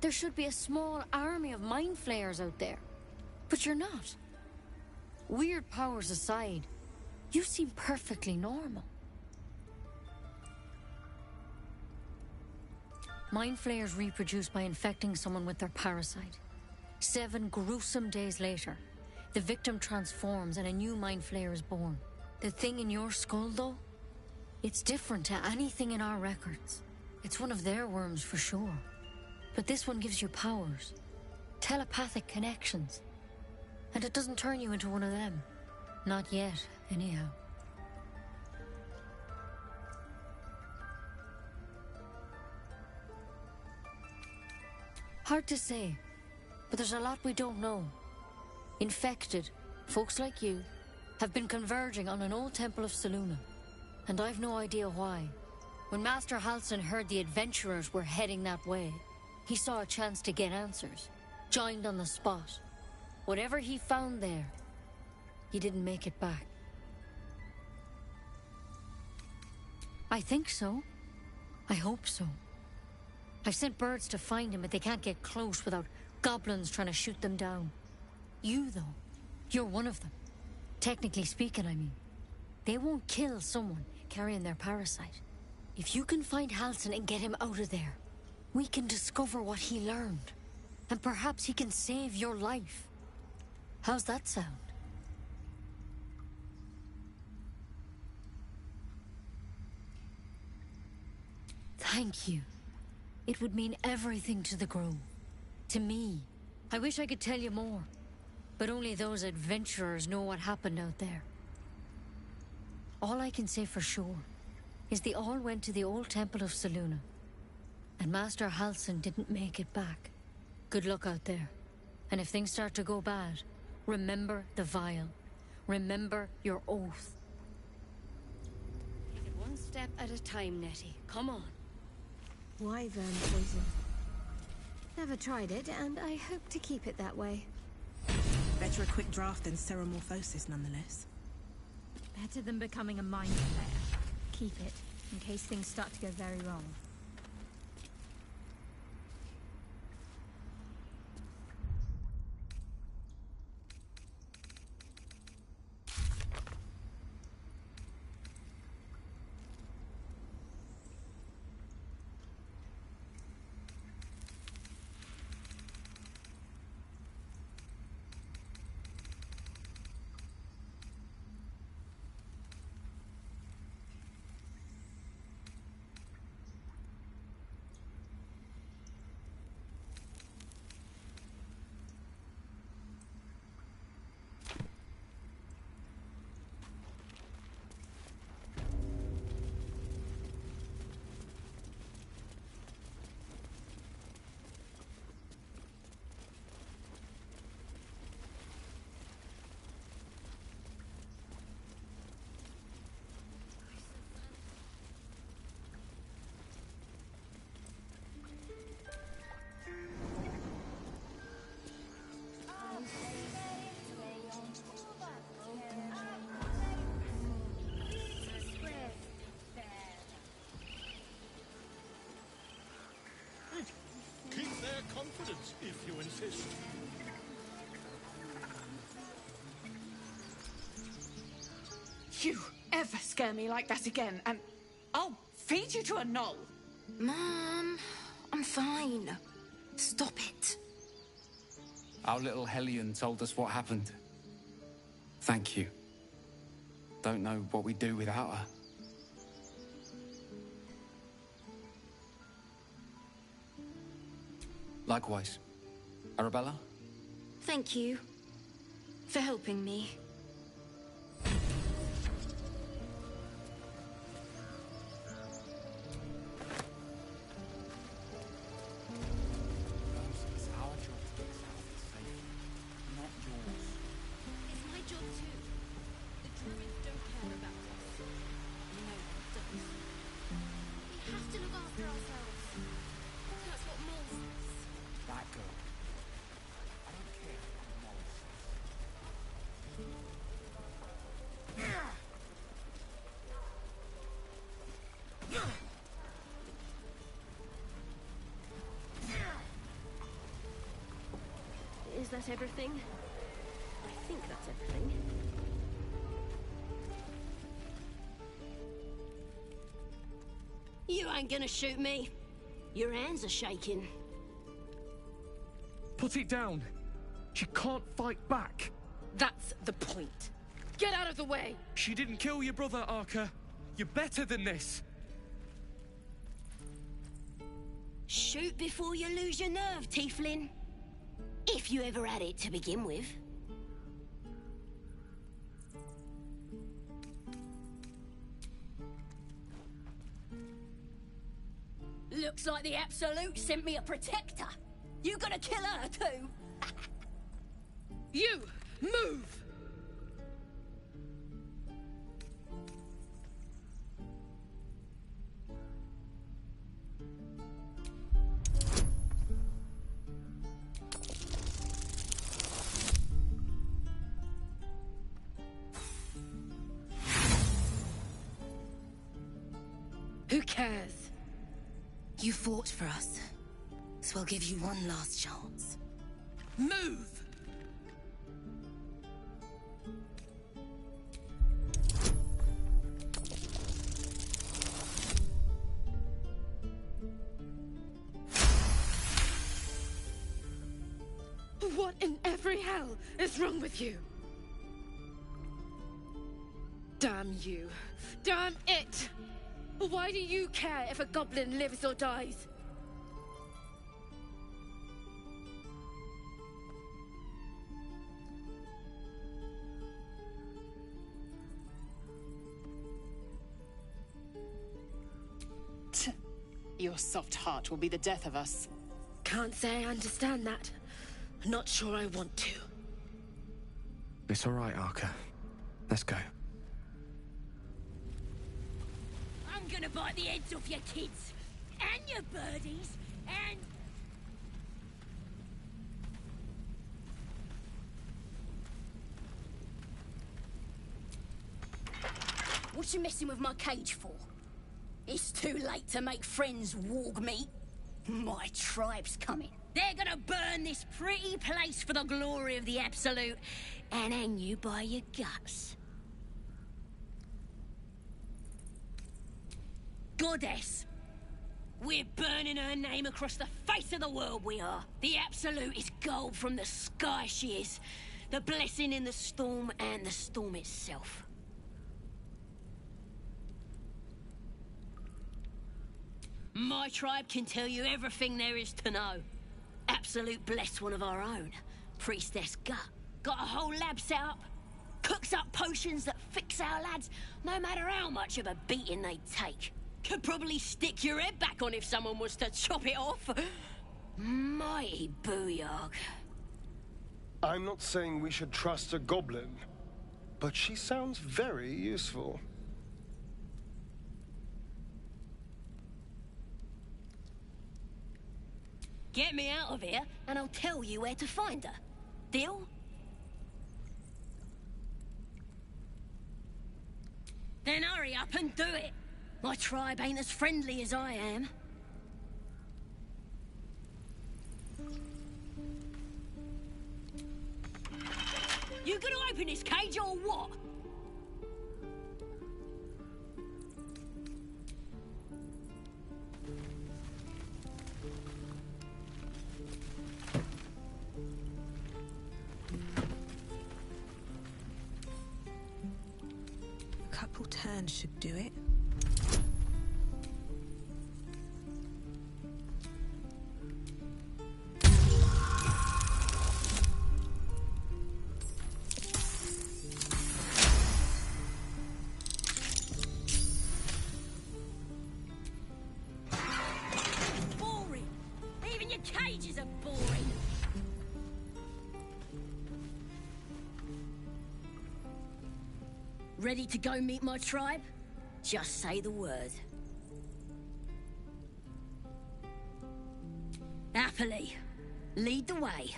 There should be a small army of mind flayers out there. But you're not. Weird powers aside, you seem perfectly normal. Mind flayers reproduce by infecting someone with their parasite. 7 gruesome days later, the victim transforms and a new mind flayer is born. The thing in your skull, though, it's different to anything in our records. It's one of their worms for sure. But this one gives you powers. Telepathic connections. And it doesn't turn you into one of them. Not yet, anyhow. Hard to say, but there's a lot we don't know. Infected, folks like you, have been converging on an old temple of Selûne, and I've no idea why. When Master Halsin heard the adventurers were heading that way, he saw a chance to get answers, joined on the spot. Whatever he found there, he didn't make it back. I think so. I hope so. I've sent birds to find him, but they can't get close without goblins trying to shoot them down. You, though, you're one of them. Technically speaking, I mean. They won't kill someone carrying their parasite. If you can find Halsin and get him out of there, we can discover what he learned. And perhaps he can save your life. How's that sound? Thank you. It would mean everything to the Grove. To me. I wish I could tell you more. But only those adventurers know what happened out there. All I can say for sure is they all went to the old temple of Selûne. And Master Halsin didn't make it back. Good luck out there. And if things start to go bad, remember the vial. Remember your oath. Take it one step at a time, Nettie. Come on. Wyvern poison. Never tried it, and I hope to keep it that way. Better a quick draft than ceremorphosis, nonetheless. Better than becoming a mind flayer. Keep it, in case things start to go very wrong. Keep their confidence, if you insist. You ever scare me like that again, and I'll feed you to a knoll. Mom, I'm fine. Stop it. Our little Hellion told us what happened. Thank you. Don't know what we'd do without her. Likewise. Arabella? Thank you for helping me. It's our job to get South safe, not yours. It's my job too. The druids don't care about us. No one does. We have to look after ourselves. That's what Mol says. That girl. I don't care what Mol Is that everything? I think that's everything. You ain't gonna shoot me. Your hands are shaking. Put it down. She can't fight back. That's the point. Get out of the way! She didn't kill your brother, Arka. You're better than this. Shoot before you lose your nerve, Tieflin. If you ever had it to begin with. Looks like the Absolute sent me a protector. You gonna kill her too? You! Move! Who cares? You fought for us, so I'll give you one last chance. Move! What in every hell is wrong with you? Damn you. Damn it! Why do you care if a goblin lives or dies? Your soft heart will be the death of us. Can't say I understand that. Not sure I want to. It's all right, Arca. Let's go. I'm gonna bite the heads off your kids, and your birdies, and... What you messing with my cage for? It's too late to make friends, warg meat. My tribe's coming. They're gonna burn this pretty place for the glory of the Absolute and hang you by your guts. Goddess. We're burning her name across the face of the world, we are. The Absolute is gold from the sky, she is. The blessing in the storm and the storm itself. My tribe can tell you everything there is to know. Absolute bless one of our own. Priestess Gut. Got a whole lab set up. Cooks up potions that fix our lads, no matter how much of a beating they take. Could probably stick your head back on if someone was to chop it off. Mighty booyog. I'm not saying we should trust a goblin, but she sounds very useful. Get me out of here, and I'll tell you where to find her. Deal? Then hurry up and do it. My tribe ain't as friendly as I am. You gonna open this cage or what? A couple turns should do it. Boring. Even your cages are boring. Ready to go meet my tribe? Just say the word. Happily. Lead the way.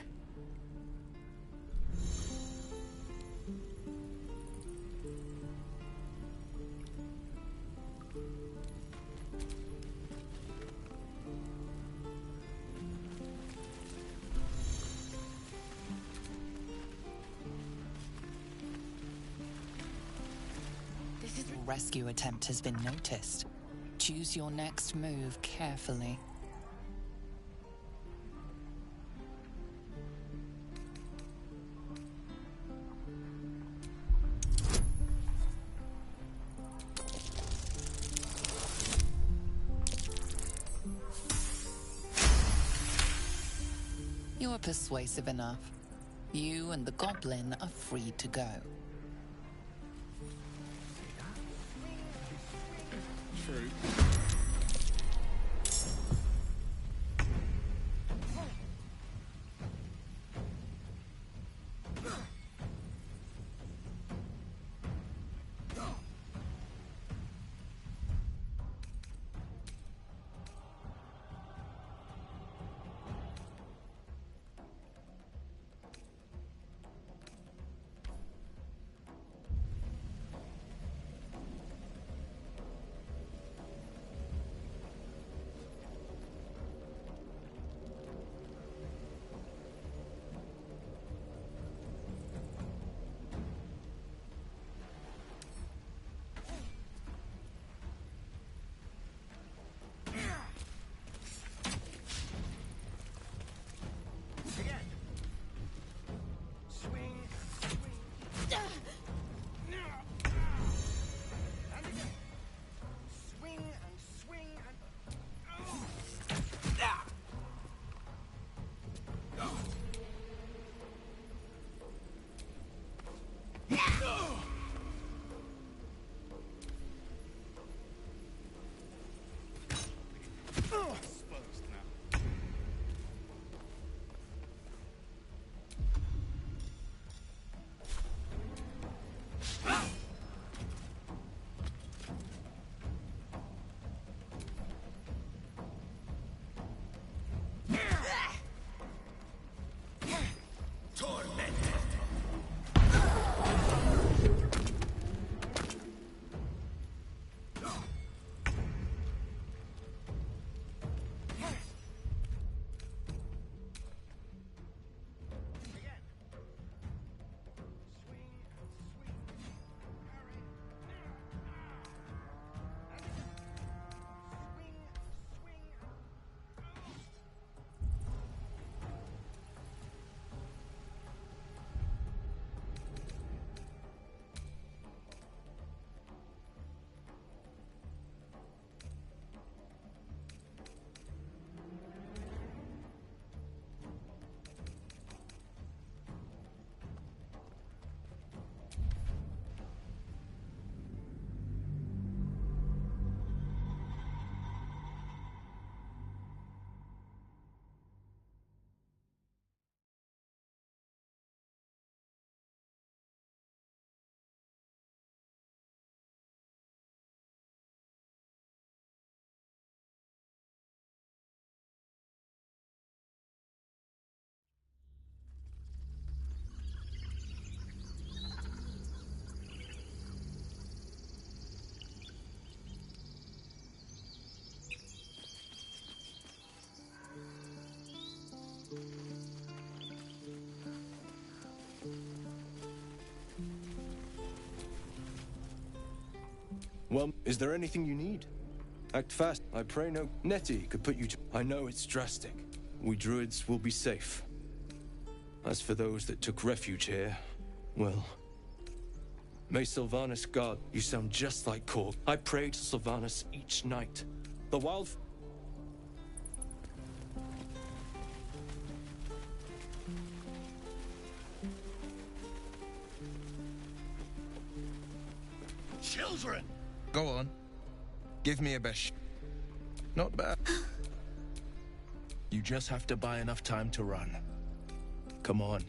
Rescue attempt has been noticed. Choose your next move carefully. You're persuasive enough. You and the goblin are free to go. True. Well, is there anything you need? Act fast. I pray no... Nettie could put you to... I know it's drastic. We druids will be safe. As for those that took refuge here, well... May Sylvanas guard... You sound just like Korg. I pray to Sylvanas each night. The wild... Children! Go on. Give me a best. Not bad. You just have to buy enough time to run. Come on.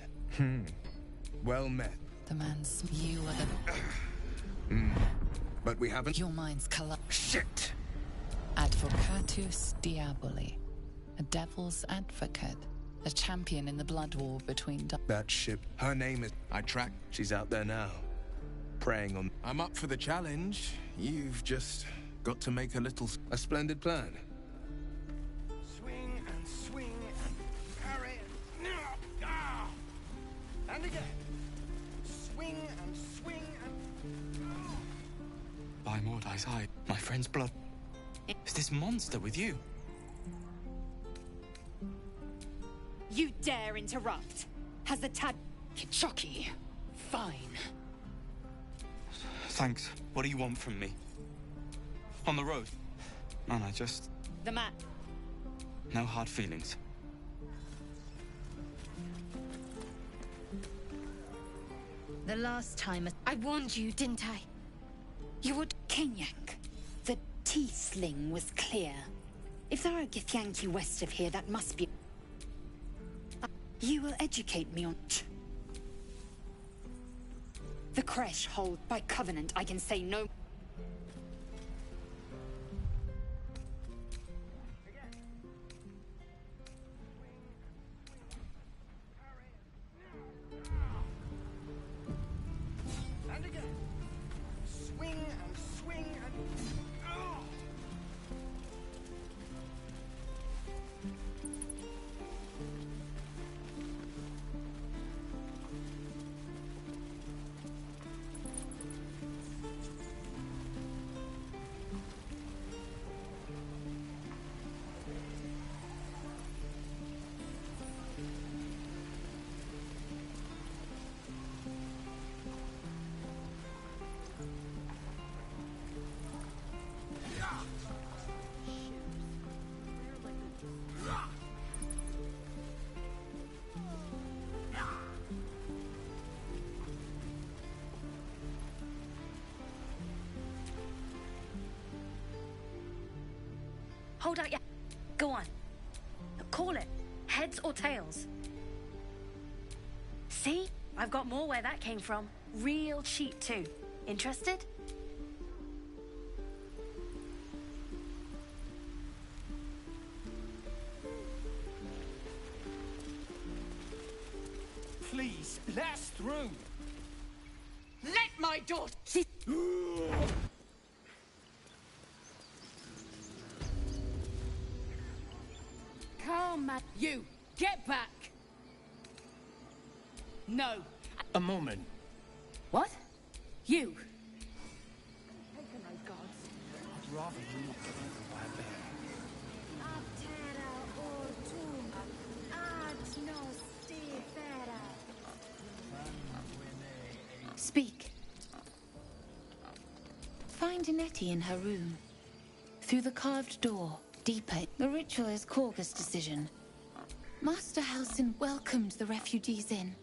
Well met. The man's... You are the... But we haven't... Your mind's collapsed. Shit! Advocatus Diaboli. A devil's advocate. A champion in the blood war between... That ship. Her name is... I track. She's out there now. Preying on... I'm up for the challenge. You've just got to make a little... A splendid plan. Swing and swing and parry and... Ah! And again. Swing and swing and... By Mordai's eye, my friend's blood. Is this monster with you? You dare interrupt? Has the tad... Kichoki. Fine. Thanks. What do you want from me? On the road? Man, I just... The map. No hard feelings. The last time... I warned you, didn't I? You would... Kenyak. The T-sling was clear. If there are Githyanki west of here, that must be... You will educate me on... The Kresh hold by covenant, I can say no... And again. Swing and swing and... Oh! Hold out your... Go on. Call it. Heads or tails. See? I've got more where that came from. Real cheap too. Interested? Please, let us through. Let my daughter... Come, man. You, get back. No. A moment. What? You. I'd rather you not get eaten by a bear. Speak. Find Nettie in her room. Through the carved door, deeper. The ritual is Korga's decision. Master Halsin welcomed the refugees in.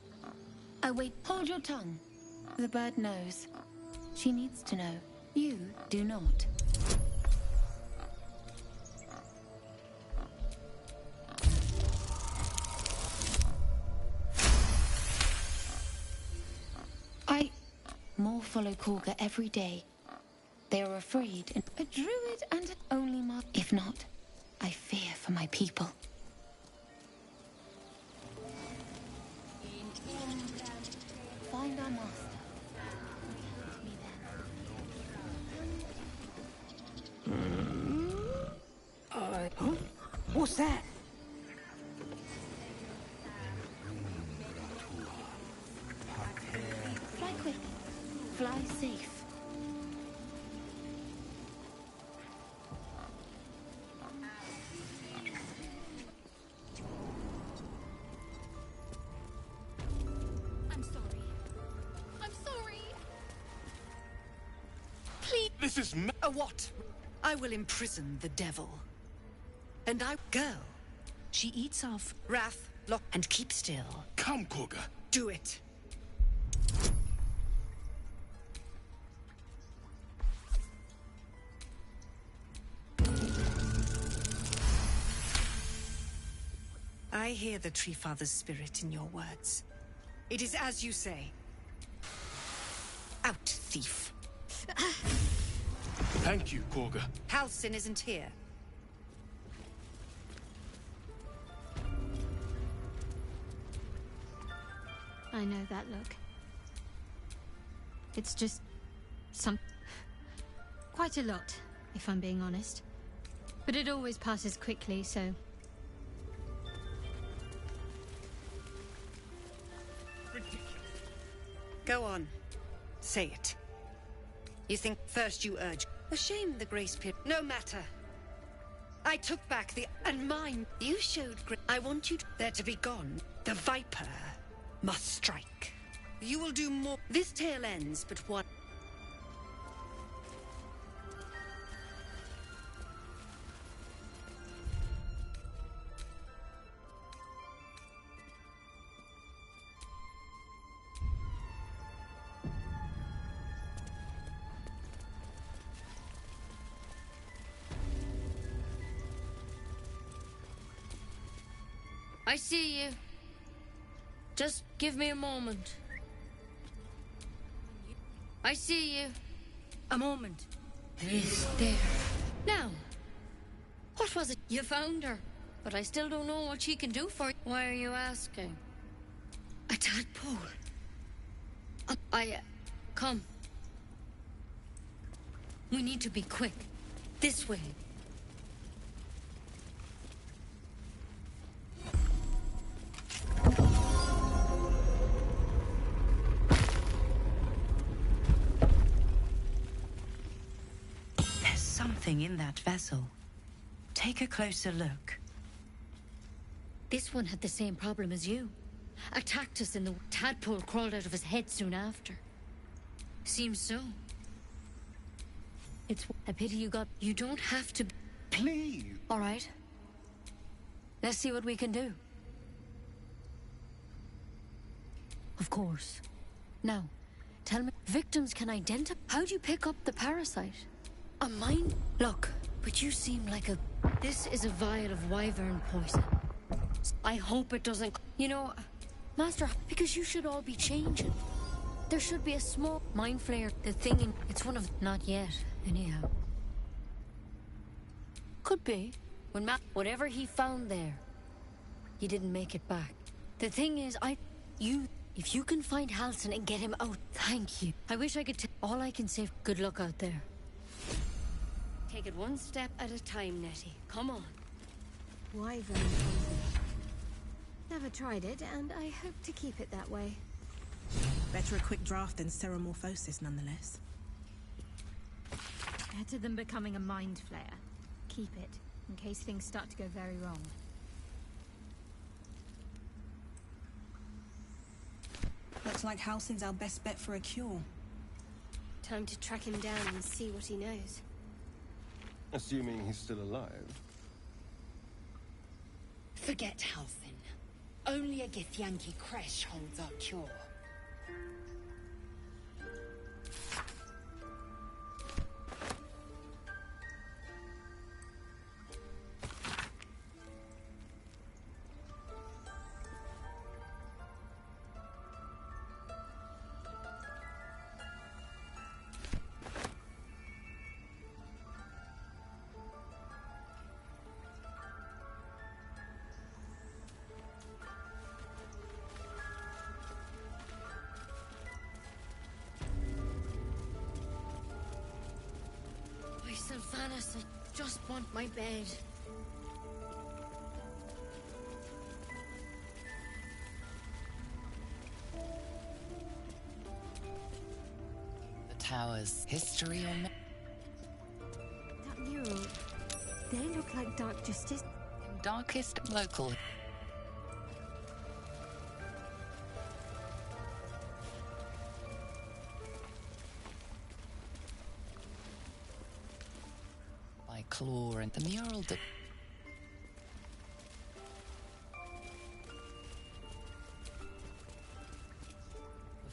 Oh, wait, hold your tongue. The bird knows. She needs to know. You do not. More follow Korga every day. They are afraid, and a druid and only mar. If not, I fear for my people. Find our master. Huh? What's that? Fly quick. Fly safe. This is A what? I will imprison the devil. And girl. She eats off wrath, lock, and keep still. Come, Korga. Do it. I hear the Tree Father's spirit in your words. It is as you say. Out, thief. Thank you, Korga. Halsin isn't here. I know that look. It's just quite a lot, if I'm being honest. But it always passes quickly, so... Go on. Say it. You think first you urge... A shame the grace period... No matter. I took back and mine. You showed I want you there to be gone. The Viper must strike. You will do more. This tale ends, but what? I see you. Just give me a moment. I see you. A moment. There. Now, what was it? You found her, but I still don't know what she can do for you. Why are you asking? A tadpole. Come. We need to be quick. This way. Something in that vessel. Take a closer look. This one had the same problem as you. Attacked us and the tadpole crawled out of his head soon after. Seems so. It's a pity you got... You don't have to... Please! All right. Let's see what we can do. Of course. Now, tell me, victims can identify... How'd you pick up the parasite? A mine? Look, but you seem like a... This is a vial of wyvern poison. I hope it doesn't... You know, Master, because you should all be changing. There should be a small mind flayer. The thing in... It's one of... Not yet, anyhow. Could be. When whatever he found there, he didn't make it back. The thing is, if you can find Halsin and get him out, thank you. I wish I could all I can say, good luck out there. Take it one step at a time, Nettie. Come on. Wyvern poison. Never tried it, and I hope to keep it that way. Better a quick draft than ceremorphosis, nonetheless. Better than becoming a mind flayer. Keep it, in case things start to go very wrong. Looks like Halsin's our best bet for a cure. Time to track him down and see what he knows. Assuming he's still alive. Forget Halsin. Only a Githyanki Kresh holds our cure. Sylvanas, I just want my bed. The tower's history or That mural, they look like Dark Justice. darkest local. claw and the mural The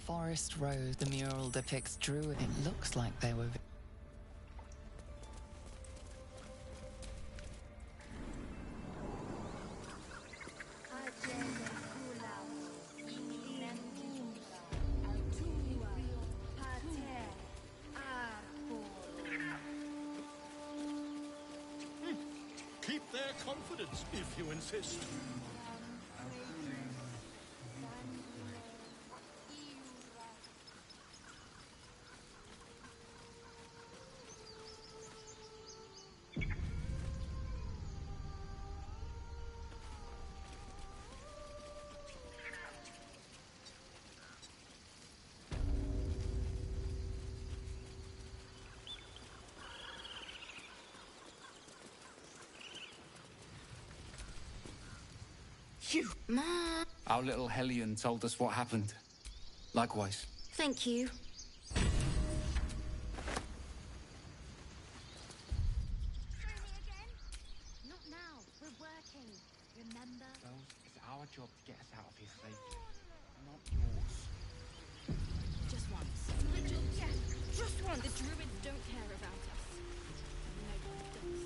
forest rose. The mural depicts druid. It looks like they were... Keep their confidence, if you insist. You... Mom! Our little Hellion told us what happened. Likewise. Thank you. Not now. We're working. Remember? Well, it's our job to get us out of here safely. Not yours. Just once. Just once. The druids don't care about us. Nobody does.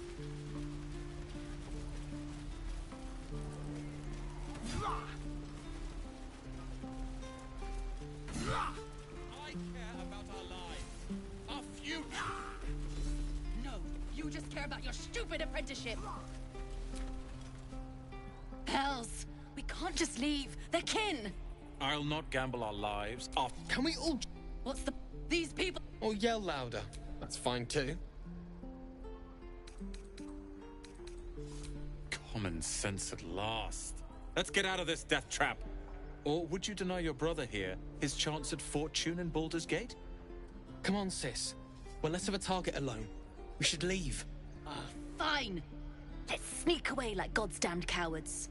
I care about our lives. Our future. No, you just care about your stupid apprenticeship. Hells, we can't just leave. They're kin. I'll not gamble our lives off. Can we all... What's the... These people... Or yell louder? That's fine too. Common sense at last. Let's get out of this death trap. Or would you deny your brother here his chance at fortune in Baldur's Gate? Come on, sis. We're less of a target alone. We should leave. Fine. Let's sneak away like God's damned cowards.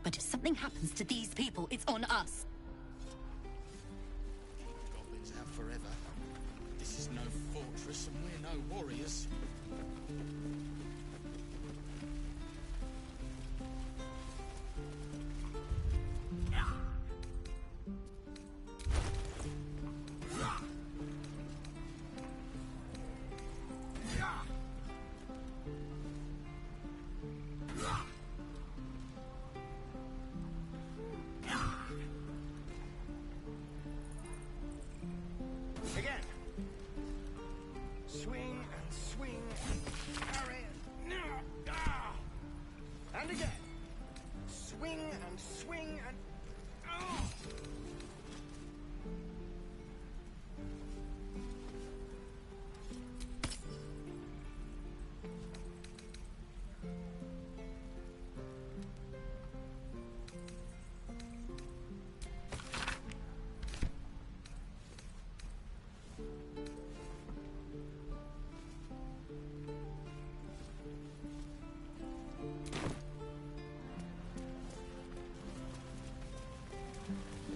But if something happens to these people, it's on us. Goblins out forever. This is no fortress and we're no warriors. Again. Swing and swing and parry and... And again. Swing and swing and...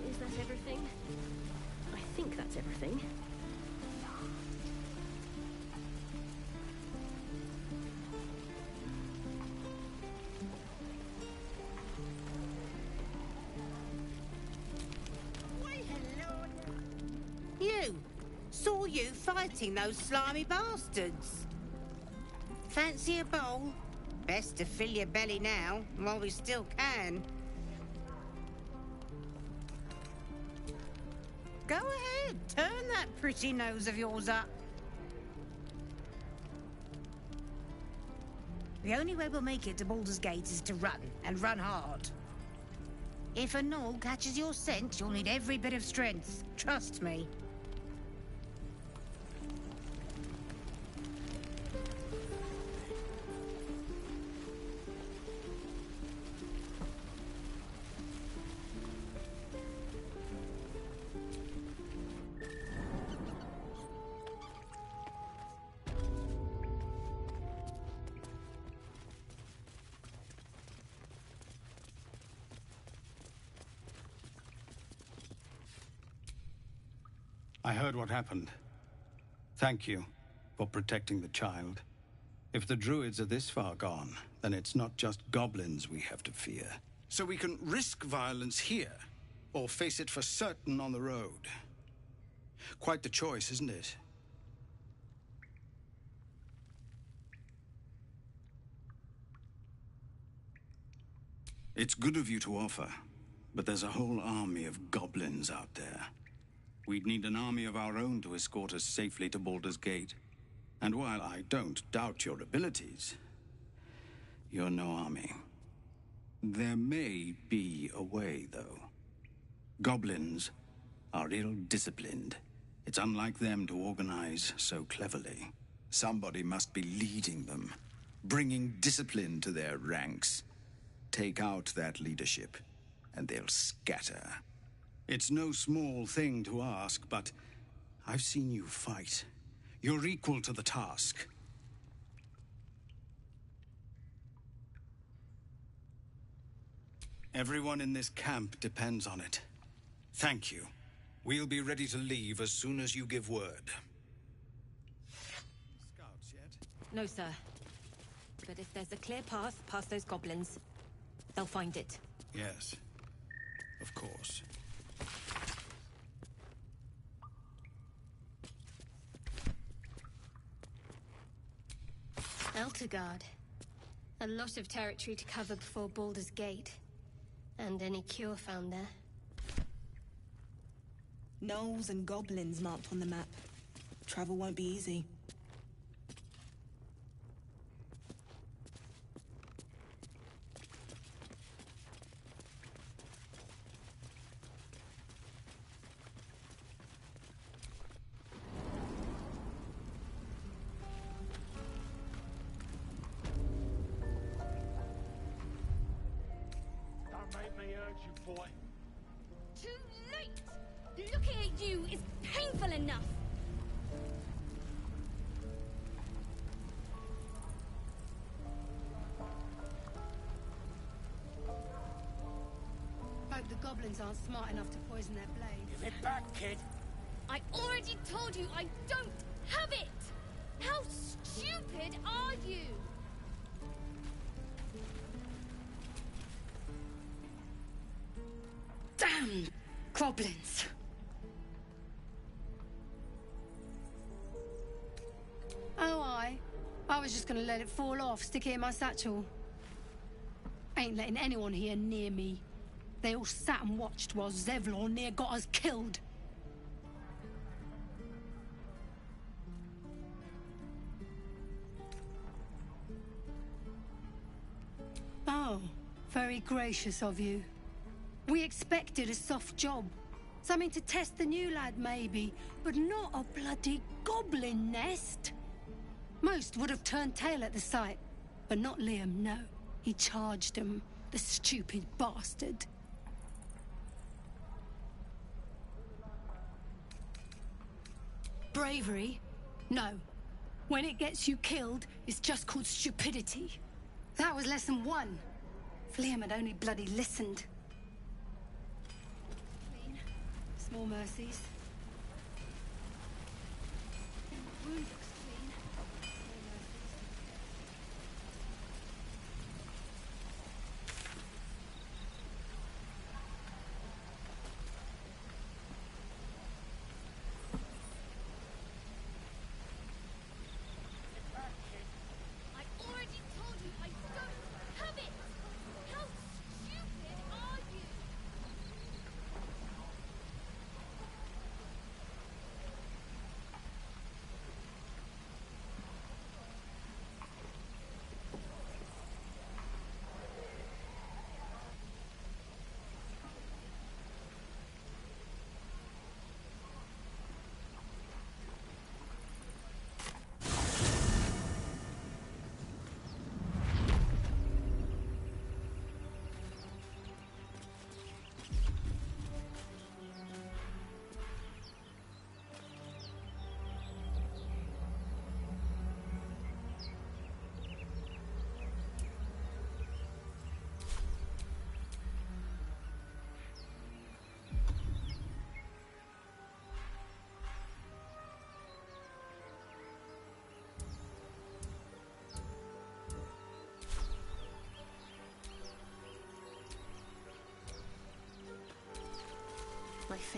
Is that everything? I think that's everything. You! Saw you fighting those slimy bastards. Fancy a bowl? Best to fill your belly now, while we still can. Go ahead, turn that pretty nose of yours up. The only way we'll make it to Baldur's Gate is to run, and run hard. If a gnoll catches your scent, you'll need every bit of strength. Trust me. I heard what happened. Thank you for protecting the child. If the druids are this far gone, then it's not just goblins we have to fear. So we can risk violence here, or face it for certain on the road. Quite the choice, isn't it? It's good of you to offer, but there's a whole army of goblins out there. We'd need an army of our own to escort us safely to Baldur's Gate. And while I don't doubt your abilities, you're no army. There may be a way, though. Goblins are ill-disciplined. It's unlike them to organize so cleverly. Somebody must be leading them, bringing discipline to their ranks. Take out that leadership, and they'll scatter. It's no small thing to ask, but I've seen you fight. You're equal to the task. Everyone in this camp depends on it. Thank you. We'll be ready to leave as soon as you give word. Scouts yet? No, sir. But if there's a clear path past those goblins, they'll find it. Yes, of course. Eltergard. A lot of territory to cover before Baldur's Gate. And any cure found there. Gnolls and goblins marked on the map. Travel won't be easy. Too late! Looking at you is painful enough! Hope the goblins aren't smart enough to poison their blades. Give it back, kid. I already told you I don't have it! How stupid are you? Damn goblins! Oh, I was just gonna let it fall off, stick it in my satchel. Ain't letting anyone here near me. They all sat and watched while Zevlor near got us killed. Oh, very gracious of you. We expected a soft job. Something to test the new lad, maybe, but not a bloody goblin nest. Most would have turned tail at the sight, but not Liam, no. He charged him, the stupid bastard. Bravery? No. When it gets you killed, it's just called stupidity. That was lesson 1. If Liam had only bloody listened. Small mercies. Wound looks clean. Small mercies. I already told you I don't have it! How stupid are you?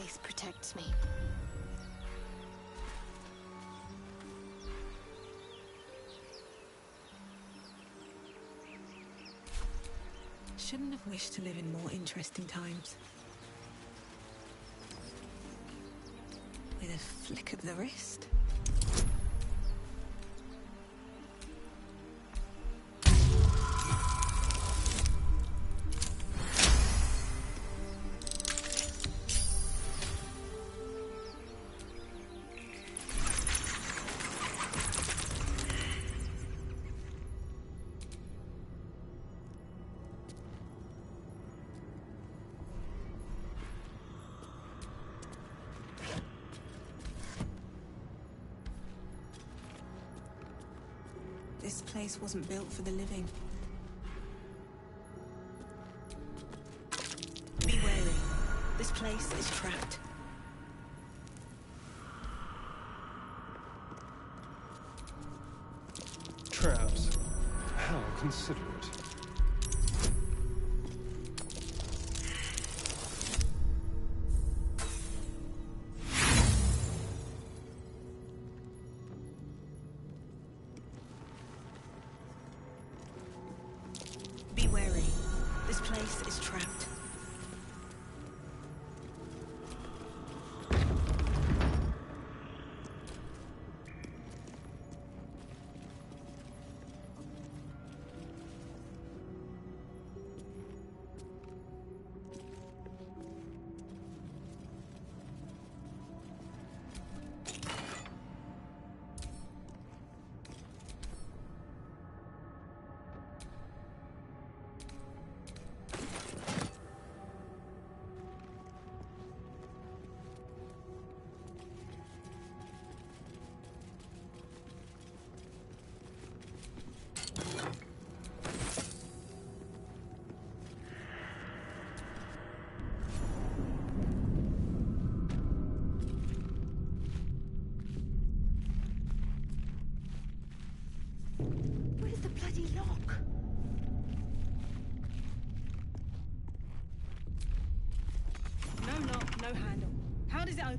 faith protects me. Shouldn't have wished to live in more interesting times. With a flick of the wrist. This place wasn't built for the living. Be wary. This place is trapped. Traps? How considerate. Be wary. This place is trapped. Where's the bloody lock? No lock, no handle. How does it open?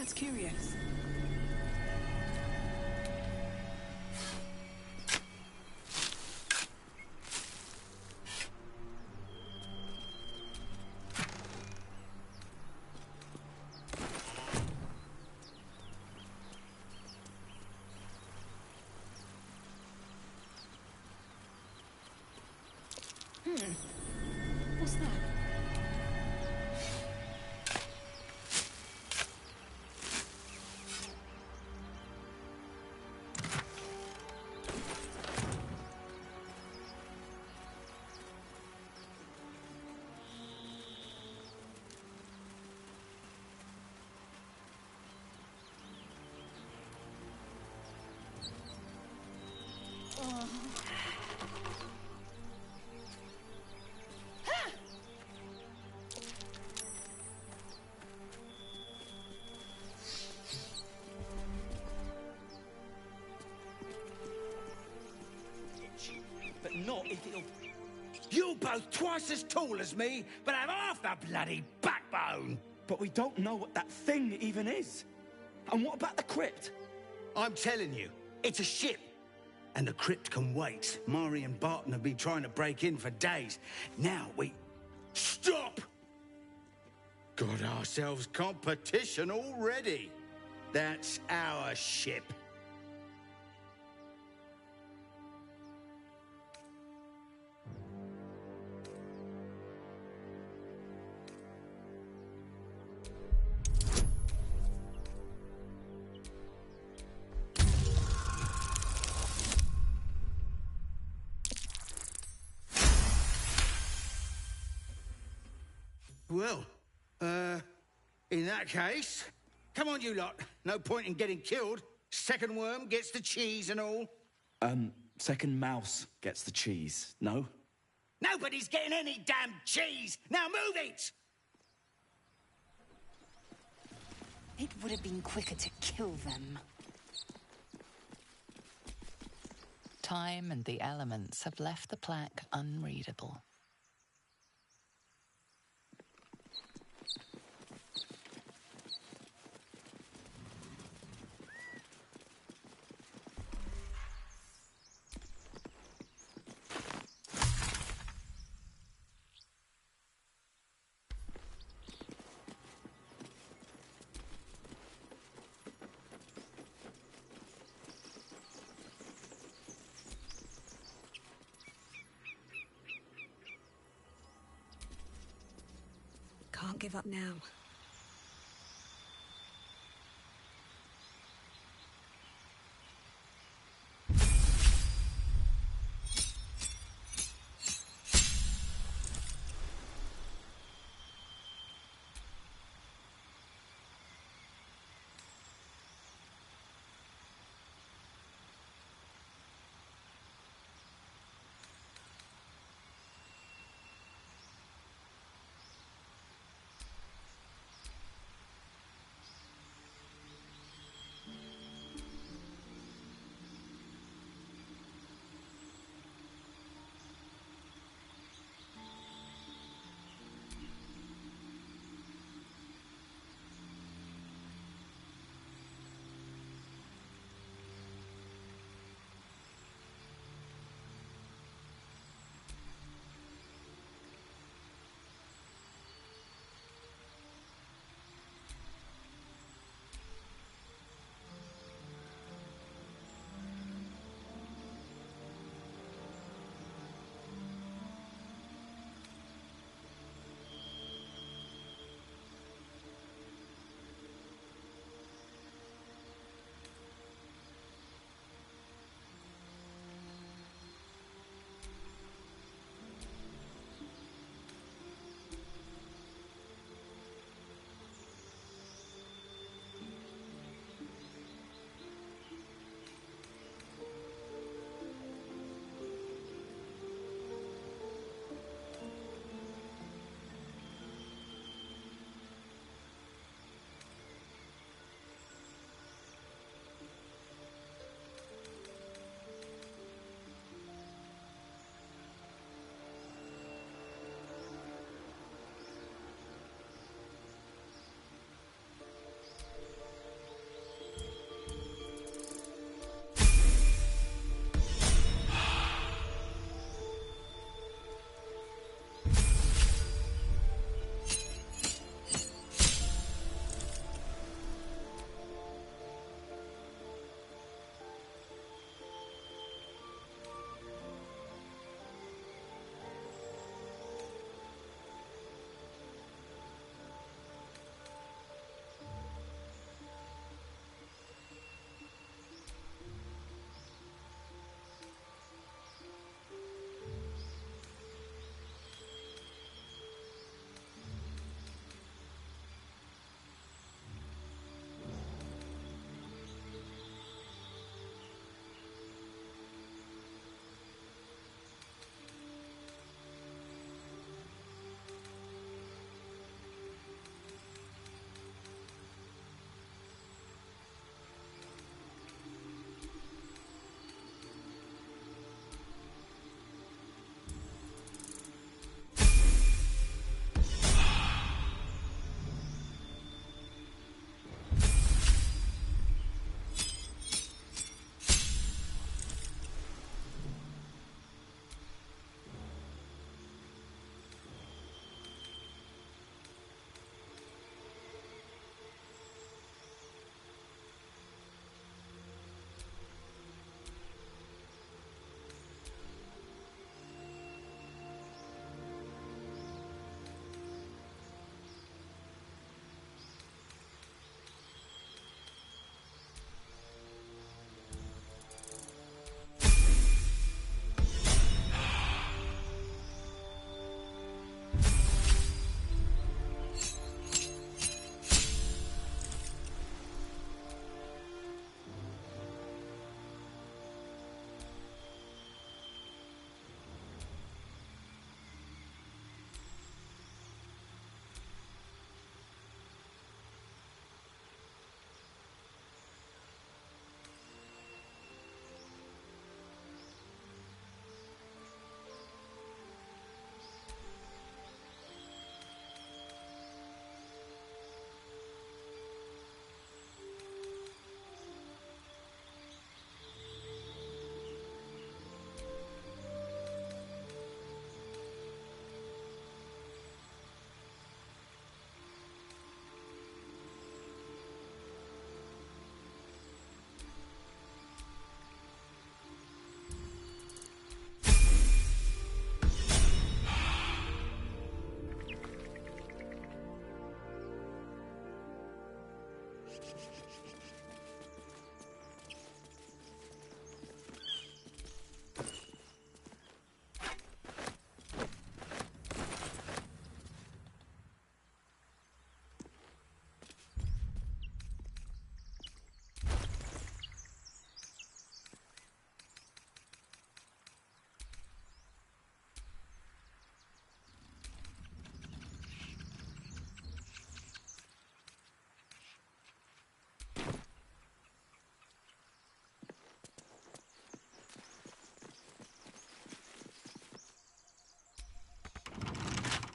That's curious. What's that? But not if it'll... You're both twice as tall as me, but have half the bloody backbone! But we don't know what that thing even is. And what about the crypt? I'm telling you, it's a ship. And the crypt can wait. Mari and Barton have been trying to break in for days. Now we... Stop! Got ourselves competition already. That's our ship. Well, in that case, come on, you lot. No point in getting killed. Second worm gets the cheese and all. Second mouse gets the cheese, no? Nobody's getting any damn cheese! Now move it! It would have been quicker to kill them. Time and the elements have left the plaque unreadable. Can't give up now.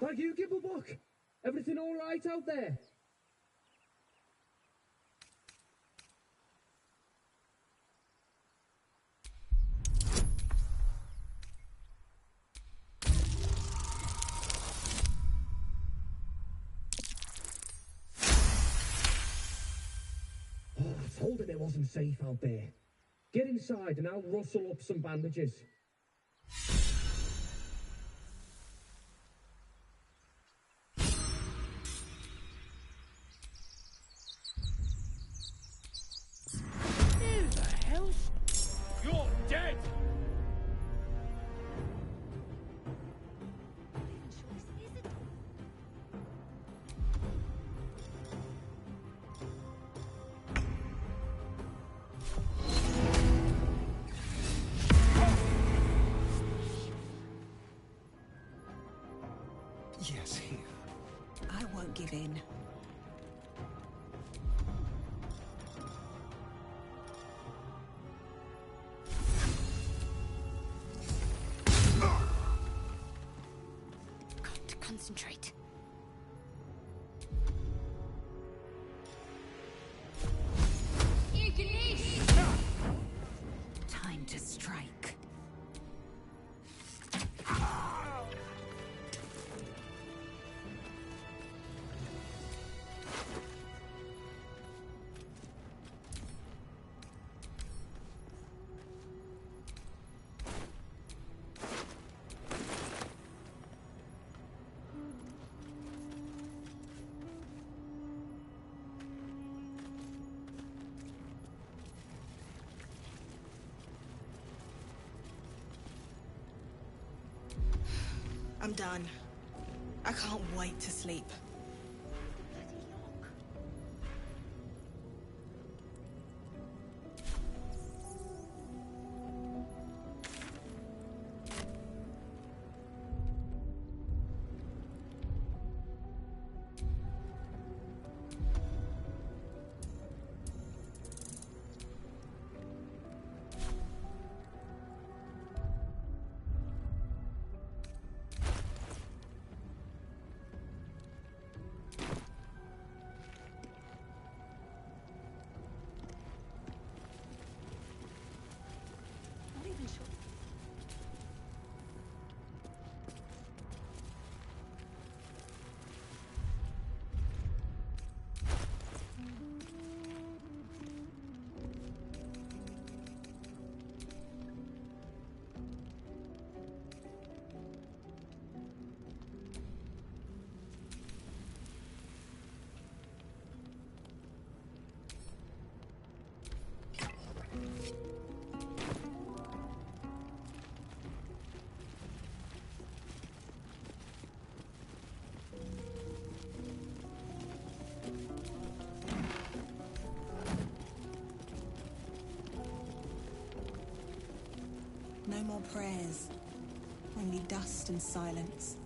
Thank you, Gibblebuck. Everything all right out there? Oh, I told him it wasn't safe out there. Get inside and I'll rustle up some bandages. Who the hell's... You're dead! Yes, here. I won't give in. Got to concentrate. Time to strike. I'm done. I can't wait to sleep. No more prayers. Only dust and silence.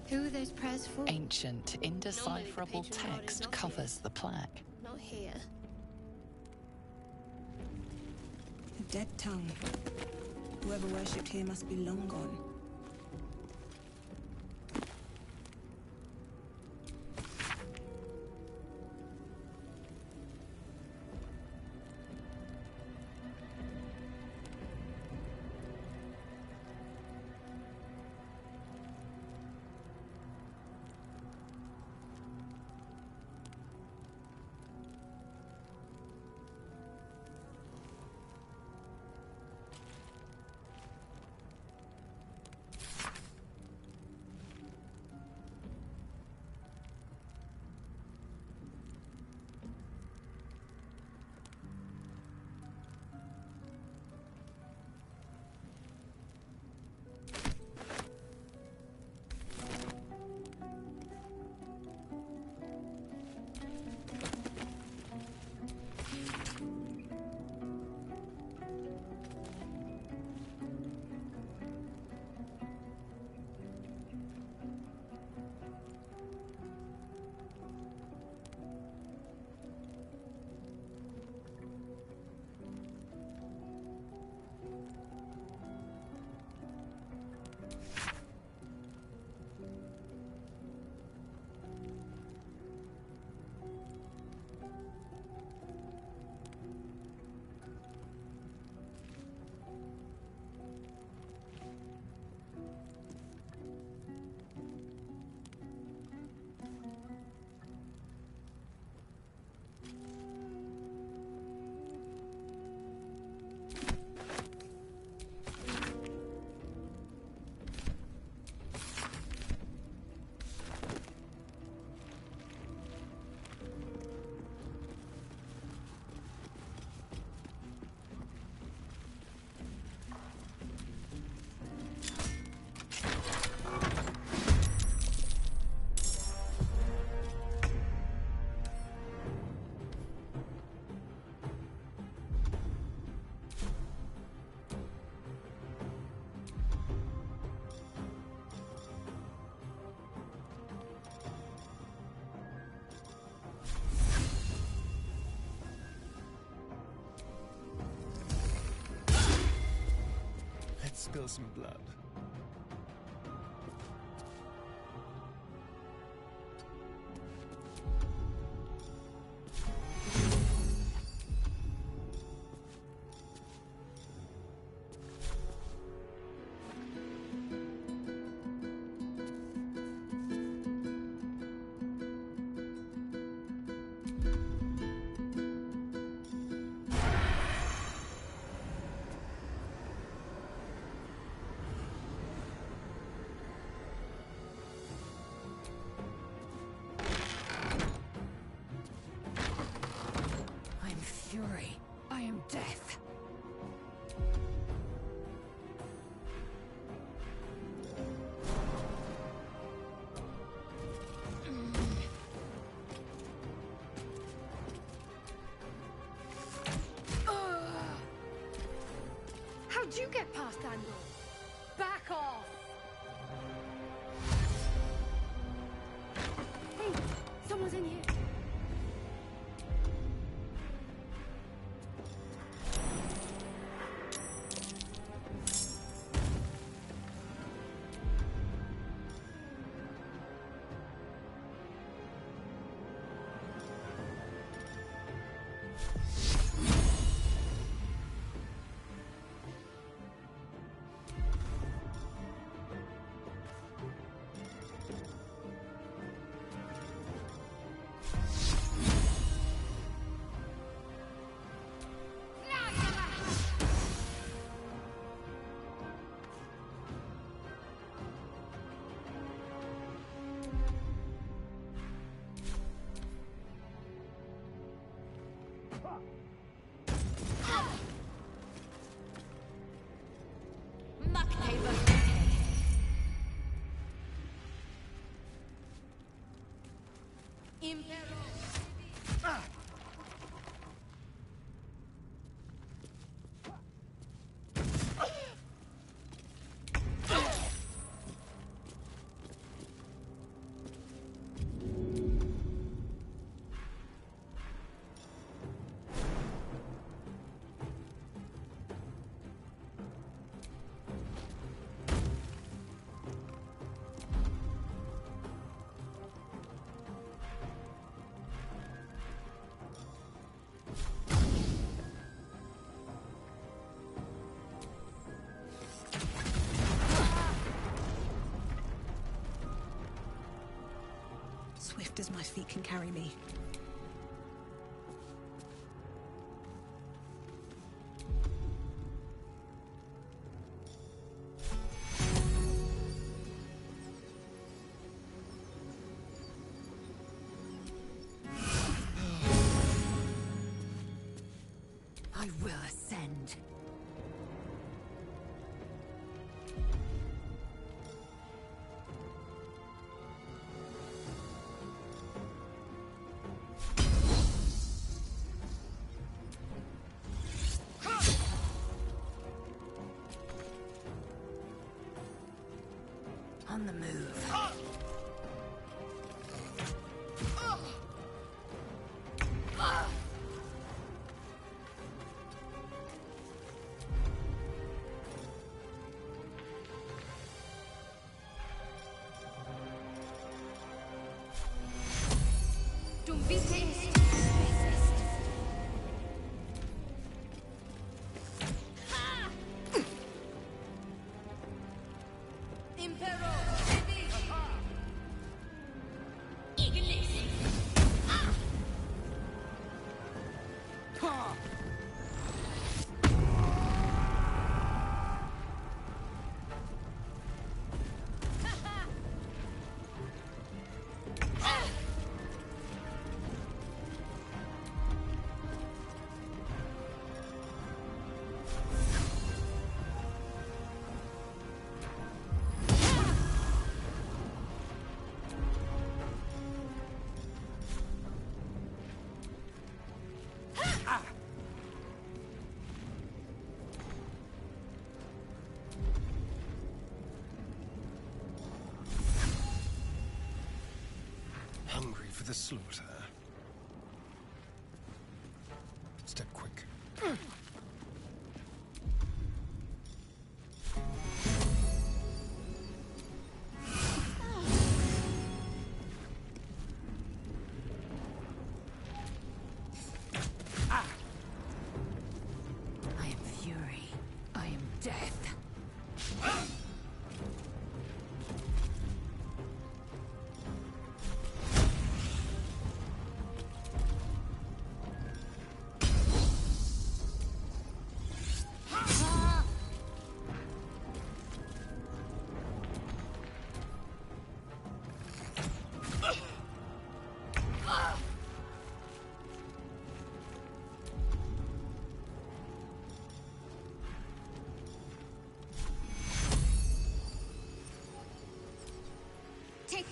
Who are those prayers for? Ancient, indecipherable text covers the plaque. Not here. A dead tongue. Whoever worshipped here must be long gone. spill some blood. Fury. I am death. How'd you get past Andor? Back off! Hey, someone's in here. Swift as my feet can carry me. I will ascend. On the move. Dum vite est. Hungry for the slaughter. Step quick.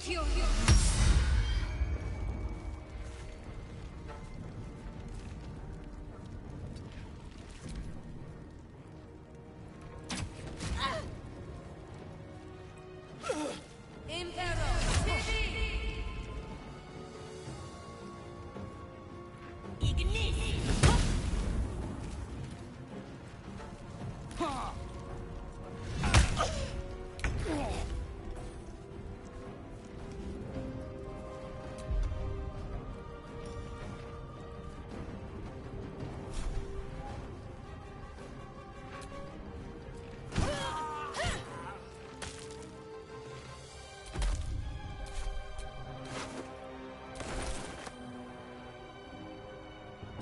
take you!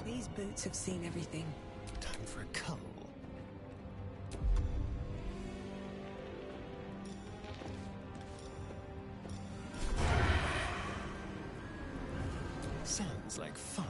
These boots have seen everything. Time for a cull. Sounds like fun.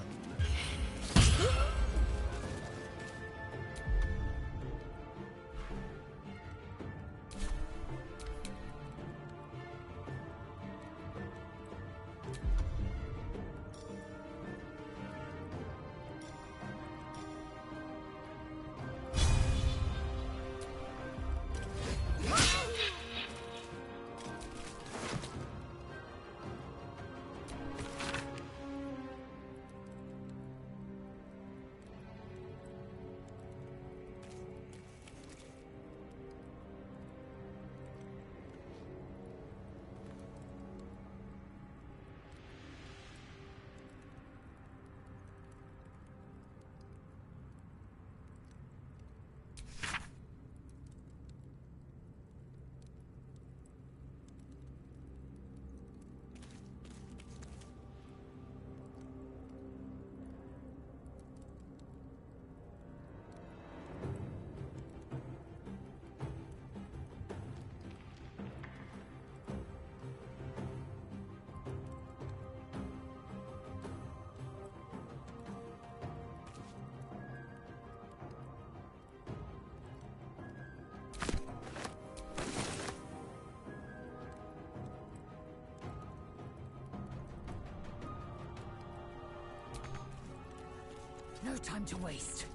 No time to waste.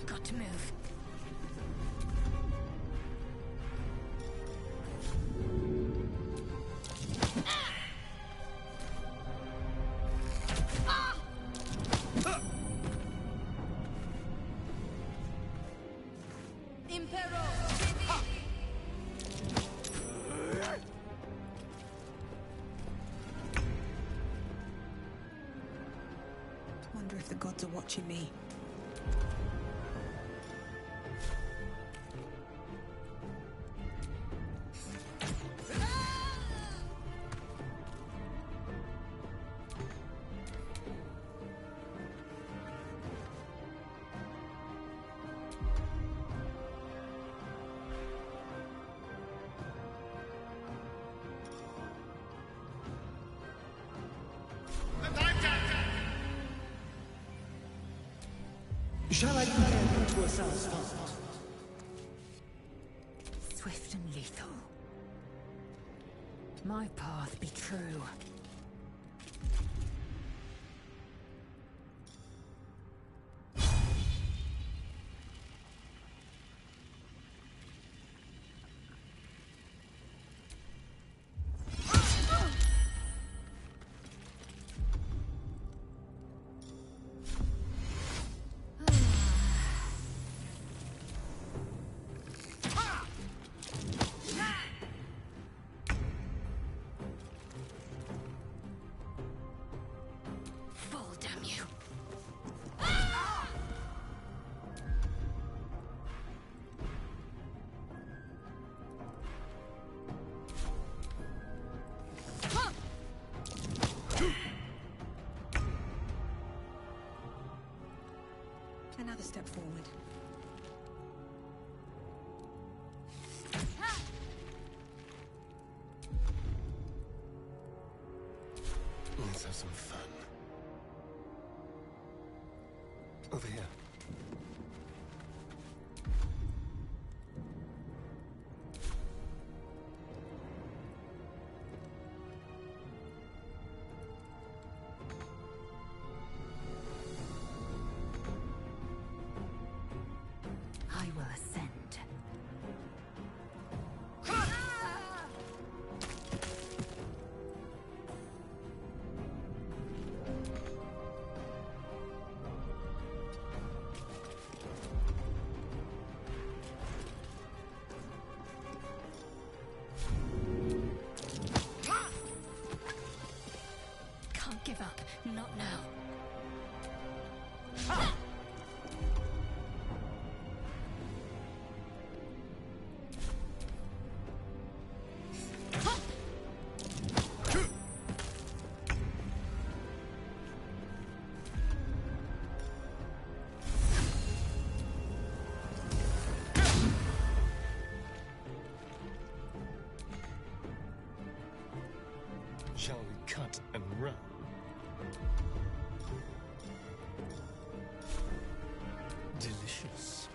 Got to move. Wonder if the gods are watching me. Shall I compare them to a southpaw? Swift and lethal. My path be true. step forward. Let's have some fun. Over here. I will ascend. Can't give up. Not now. Shall we cut and run? Delicious.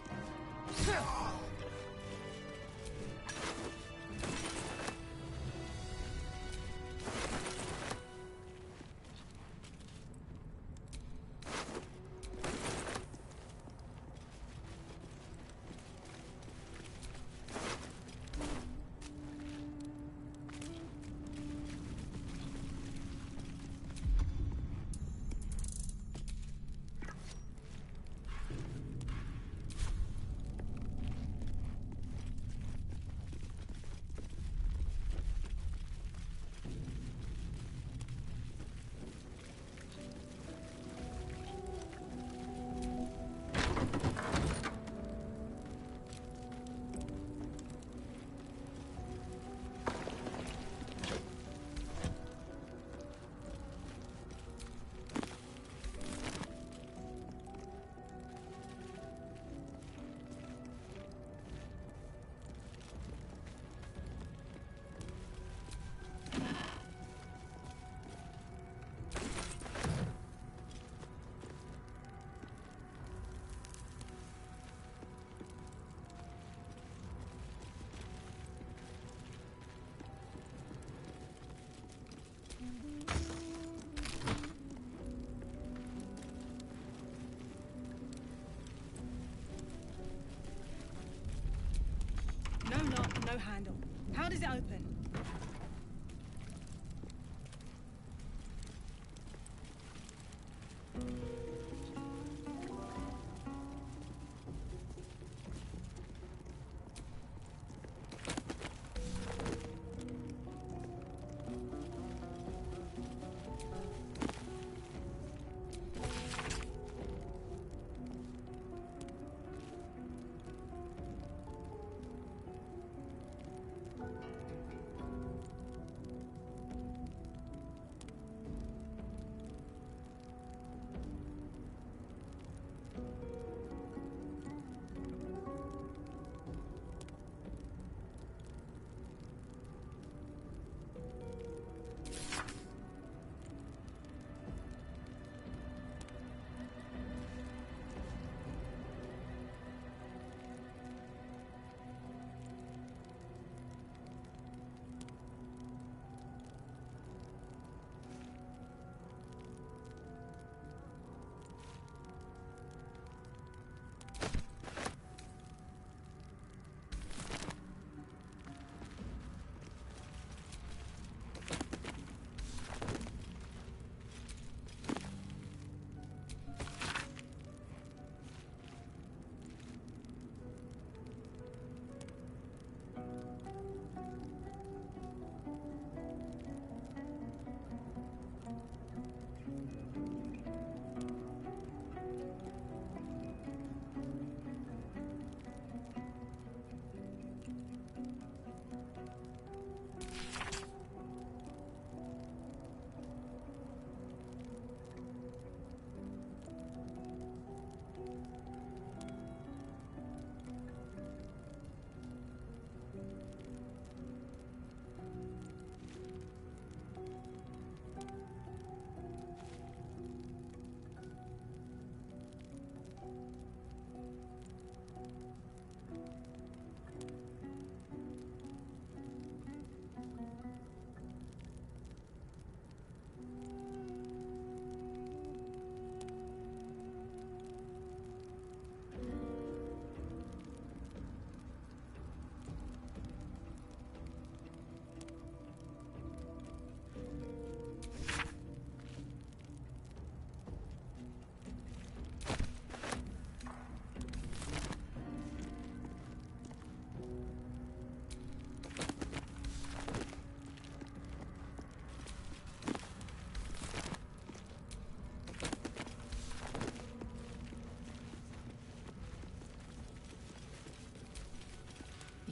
No knob, no handle. How does it open?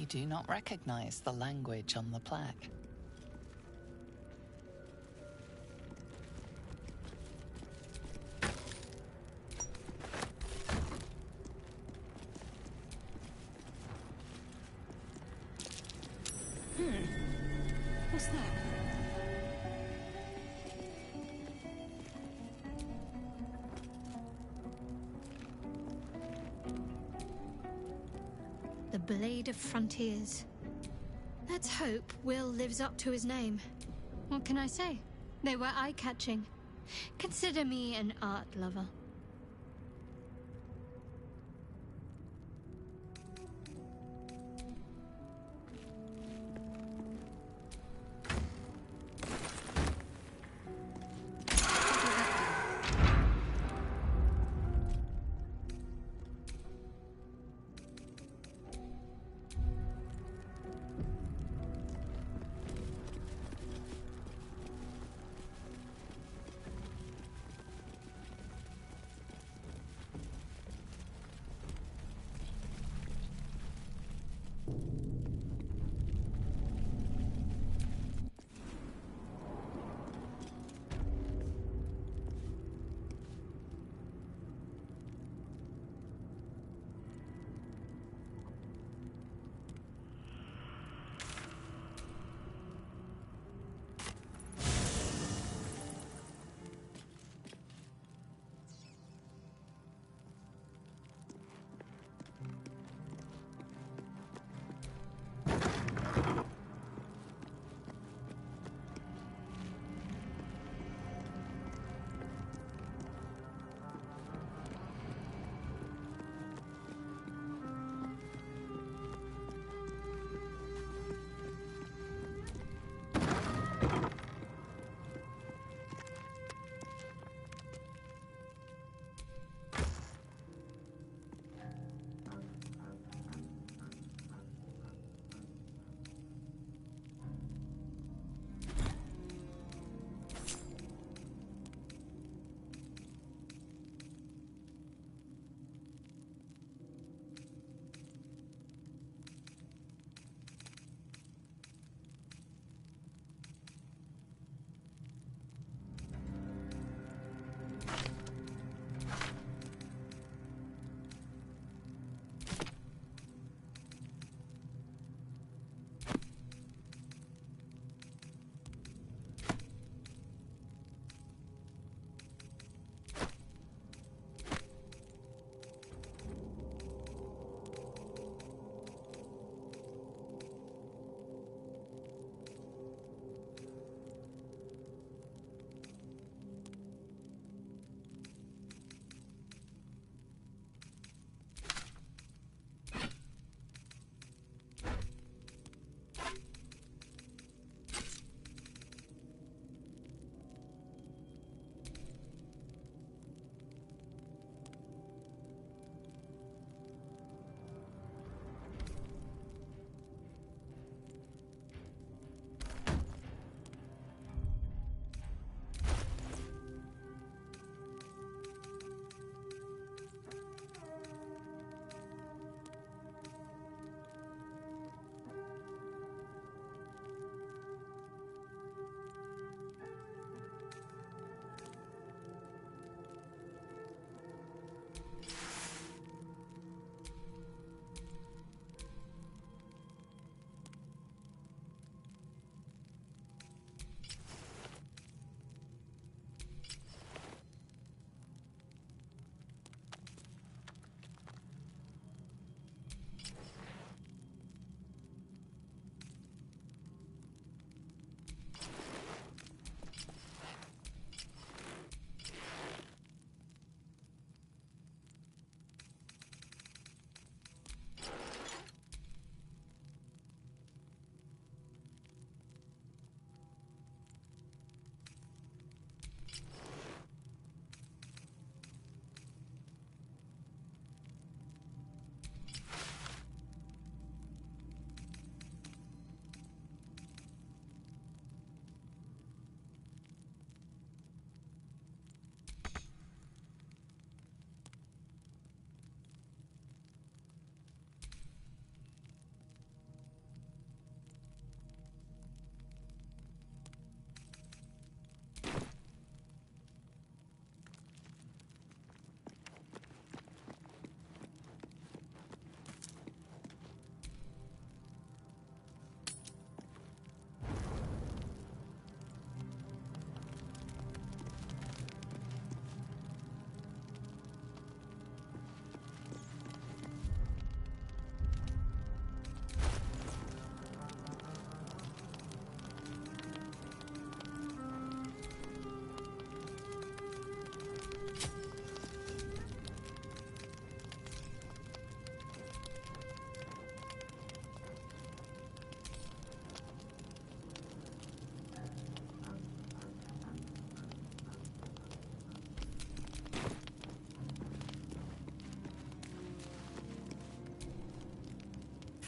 You do not recognize the language on the plaque. What's that? The Blade of Frontiers. Let's hope Will lives up to his name. What can I say? They were eye-catching. Consider me an art lover.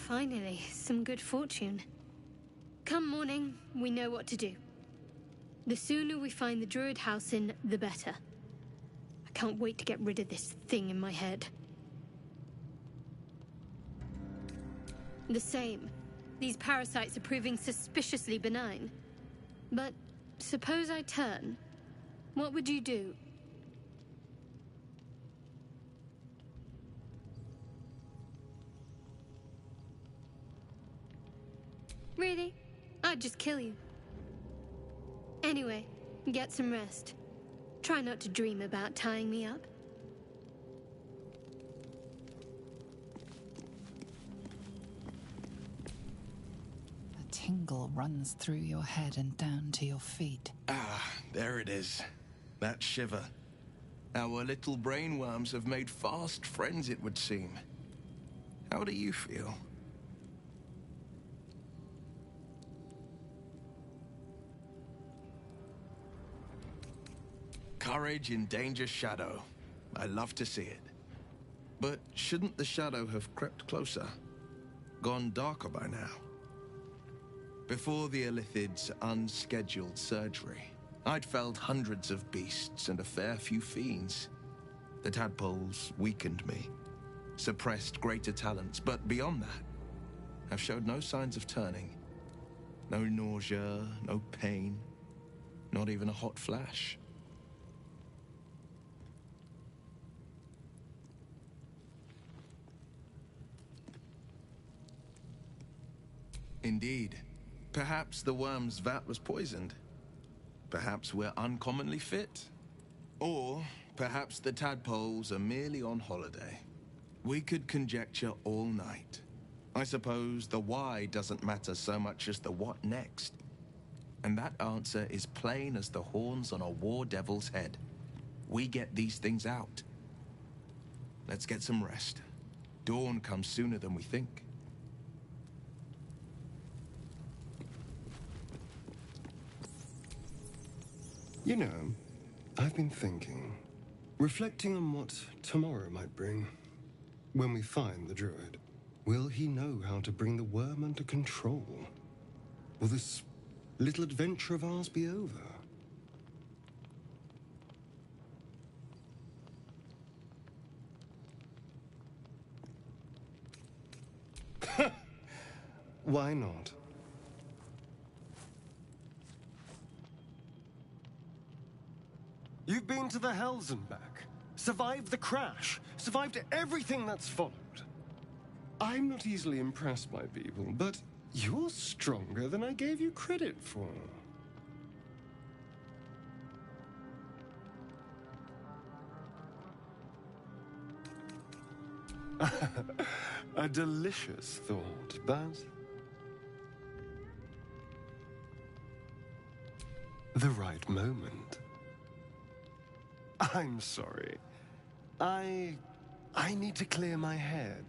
Finally, some good fortune. Come morning, we know what to do. The sooner we find the Druid house in, the better. I can't wait to get rid of this thing in my head. The same. These parasites are proving suspiciously benign. But suppose I turn. What would you do? Really? I'd just kill you. Anyway, get some rest. Try not to dream about tying me up. A tingle runs through your head and down to your feet. Ah, there it is. That shiver. Our little brainworms have made fast friends, it would seem. How do you feel? Courage in danger's shadow. I love to see it. But shouldn't the shadow have crept closer? Gone darker by now? Before the Illithid's unscheduled surgery, I'd felled hundreds of beasts and a fair few fiends. The tadpoles weakened me, suppressed greater talents, but beyond that, I've showed no signs of turning. No nausea, no pain, not even a hot flash. Indeed. Perhaps the worm's vat was poisoned. Perhaps we're uncommonly fit. Or perhaps the tadpoles are merely on holiday. We could conjecture all night. I suppose the why doesn't matter so much as the what next. And that answer is plain as the horns on a war devil's head. We get these things out. Let's get some rest. Dawn comes sooner than we think. You know, I've been thinking, reflecting on what tomorrow might bring. When we find the Druid, will he know how to bring the worm under control? Will this little adventure of ours be over? Why not? You've been to the Hells and back, survived the crash, survived everything that's followed. I'm not easily impressed by people, but you're stronger than I gave you credit for. A delicious thought, but the right moment. I'm sorry. I need to clear my head.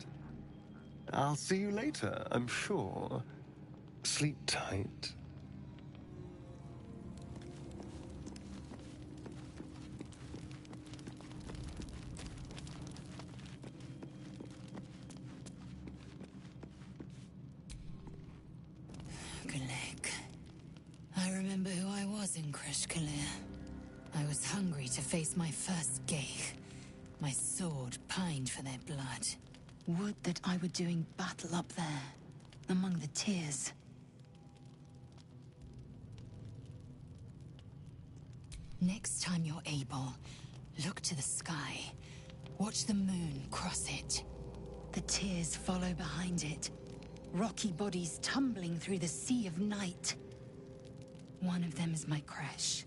I'll see you later, I'm sure. Sleep tight. Galek. I remember who I was in Kreshkalir. I was hungry to face my first Geich. My sword pined for their blood. Would that I were doing battle up there, among the tears. Next time you're able, look to the sky. Watch the moon cross it. The tears follow behind it. Rocky bodies tumbling through the sea of night. One of them is my Kresh.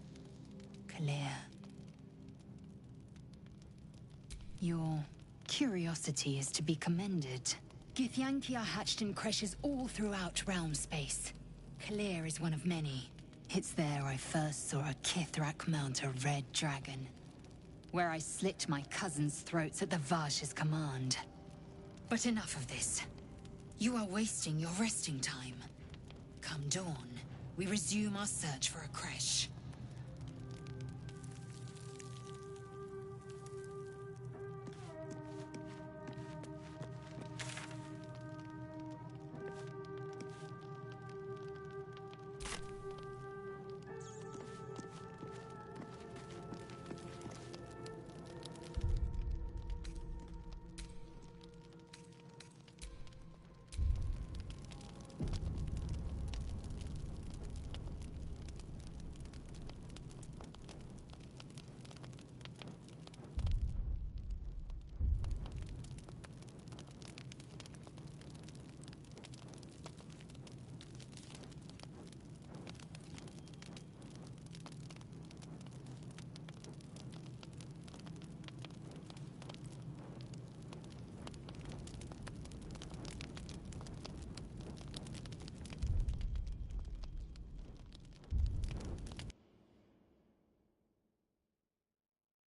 Clear. Your curiosity is to be commended. Githyanki are hatched in creches all throughout realm space. Clear is one of many. It's there I first saw a Kithrak mount a red dragon. Where I slit my cousins' throats at the Vash's command. But enough of this. You are wasting your resting time. Come dawn, we resume our search for a creche.